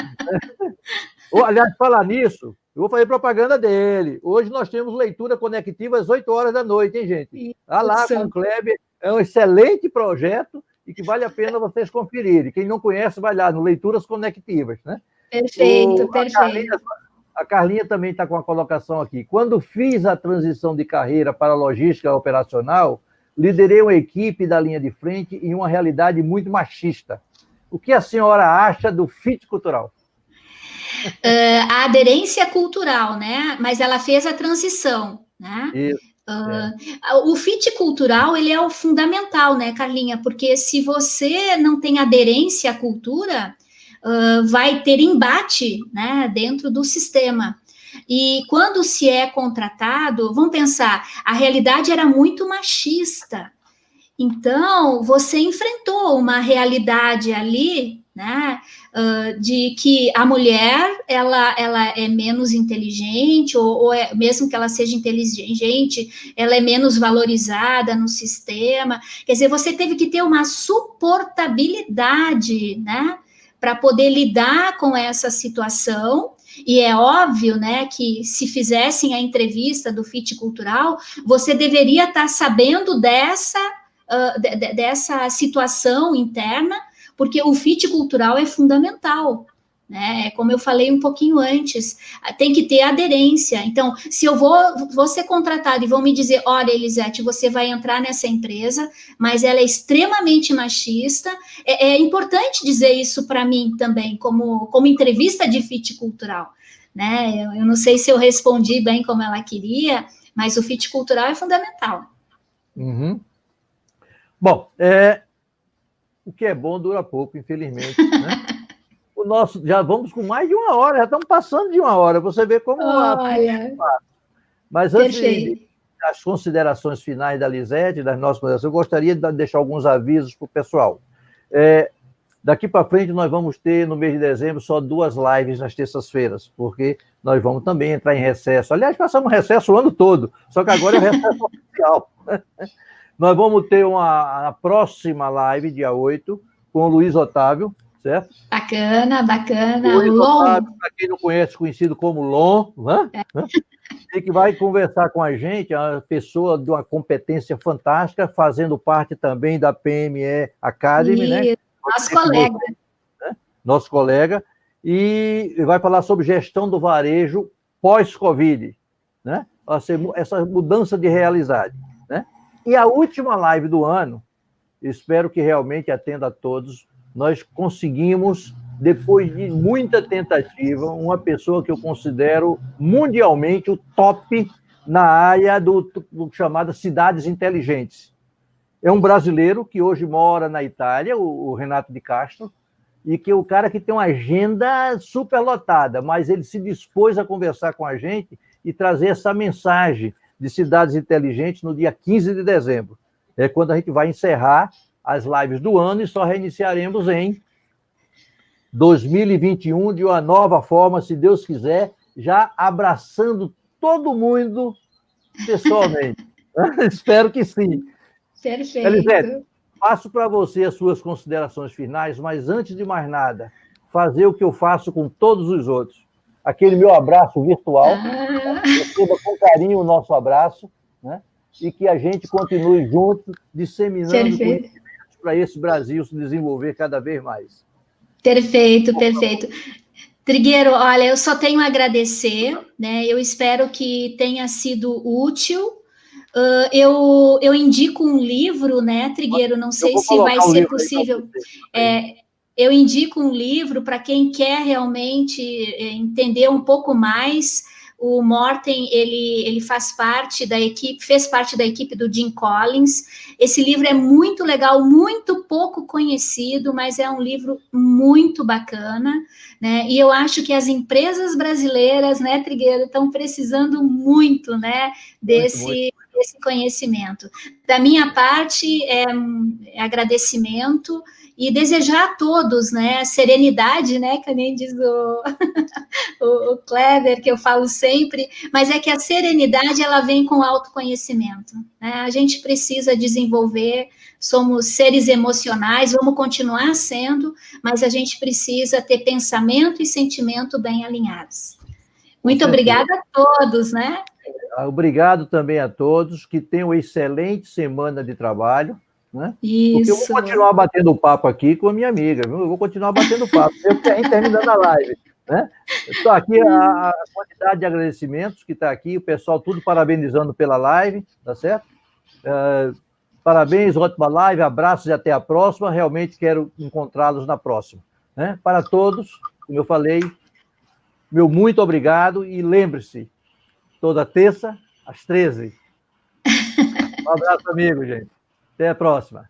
Aliás, falar nisso, eu vou fazer propaganda dele. Hoje nós temos leitura conectiva às 8 horas da noite, hein, gente? Vá lá com o Kleber, é um excelente projeto e que vale a pena vocês conferirem. Quem não conhece, vai lá no Leituras Conectivas, né? Perfeito. A Carlinha também está com a colocação aqui. Quando fiz a transição de carreira para a logística operacional, liderei uma equipe da linha de frente em uma realidade muito machista. O que a senhora acha do fit cultural? A aderência cultural, né? Mas ela fez a transição, né? Isso. O fit cultural, ele é o fundamental, né, Carlinha? Porque se você não tem aderência à cultura, vai ter embate, né, dentro do sistema. E quando se é contratado, vamos pensar, a realidade era muito machista. Então, você enfrentou uma realidade ali, né, de que a mulher, ela é menos inteligente, ou mesmo que ela seja inteligente, ela é menos valorizada no sistema. Quer dizer, você teve que ter uma suportabilidade, né, para poder lidar com essa situação. E é óbvio, né, que se fizessem a entrevista do fit cultural, você deveria estar sabendo dessa situação interna, porque o fit cultural é fundamental, né? Como eu falei um pouquinho antes, tem que ter aderência. Então, se eu vou ser contratada e vão me dizer, olha, Elisete, você vai entrar nessa empresa, mas ela é extremamente machista, é importante dizer isso para mim também, como entrevista de fit cultural, né? Eu não sei se eu respondi bem como ela queria, mas o fit cultural é fundamental. Uhum. Bom, o que é bom dura pouco, infelizmente, né? Já vamos com mais de 1 hora, já estamos passando de 1 hora. Você vê como Mas antes das considerações finais da Lisete, das nossas considerações, eu gostaria de deixar alguns avisos para o pessoal. Daqui para frente, nós vamos ter, no mês de dezembro, só 2 lives nas terças-feiras, porque nós vamos também entrar em recesso. Aliás, passamos recesso o ano todo, só que agora é o recesso oficial. Nós vamos ter a próxima live, dia 8, com o Luiz Otávio, certo? Bacana. Luiz Otávio, para quem não conhece, conhecido como Lon, né? E que vai conversar com a gente, uma pessoa de uma competência fantástica, fazendo parte também da PME Academy, né? Nosso colega, e vai falar sobre gestão do varejo pós-Covid, né? Essa mudança de realidade, né? E a última live do ano, espero que realmente atenda a todos, nós conseguimos, depois de muita tentativa, uma pessoa que eu considero mundialmente o top na área do chamada cidades inteligentes. É um brasileiro que hoje mora na Itália, o Renato de Castro, e que é o cara que tem uma agenda super lotada, mas ele se dispôs a conversar com a gente e trazer essa mensagem de cidades inteligentes no dia 15 de dezembro. É quando a gente vai encerrar as lives do ano e só reiniciaremos em 2021 de uma nova forma, se Deus quiser, já abraçando todo mundo pessoalmente. Espero que sim. Perfeito. Elisete, passo para você as suas considerações finais, mas antes de mais nada, fazer o que eu faço com todos os outros. Aquele meu abraço virtual, receba com carinho o nosso abraço, né? E que a gente continue juntos, disseminando conhecimentos para esse Brasil se desenvolver cada vez mais. Perfeito. Trigueiro, olha, eu só tenho a agradecer, né? Eu espero que tenha sido útil. Eu indico um livro, né, Trigueiro? Não sei se vai ser possível. Eu indico um livro para quem quer realmente entender um pouco mais. O Morten, ele fez parte da equipe do Jim Collins. Esse livro é muito legal, muito pouco conhecido, mas é um livro muito bacana, né? E eu acho que as empresas brasileiras, né, Trigueiro, estão precisando muito, né, desse conhecimento. Da minha parte, agradecimento e desejar a todos, né, serenidade, né, que nem diz o Kleber, que eu falo sempre, mas é que a serenidade, ela vem com autoconhecimento, né? A gente precisa desenvolver, somos seres emocionais, vamos continuar sendo, mas a gente precisa ter pensamento e sentimento bem alinhados. Muito obrigada a todos, né? Obrigado também a todos, que tenham uma excelente semana de trabalho, né? Isso. Porque eu vou continuar batendo papo aqui com a minha amiga, viu? Eu vou continuar batendo papo, mesmo que a gente terminando a live, né? Estou aqui, a quantidade de agradecimentos que está aqui, o pessoal tudo parabenizando pela live, tá certo? Parabéns, ótima live, abraços e até a próxima. Realmente quero encontrá-los na próxima, né? Para todos, como eu falei, meu muito obrigado e lembre-se, toda terça, às 13. Um abraço, amigo, gente. Até a próxima.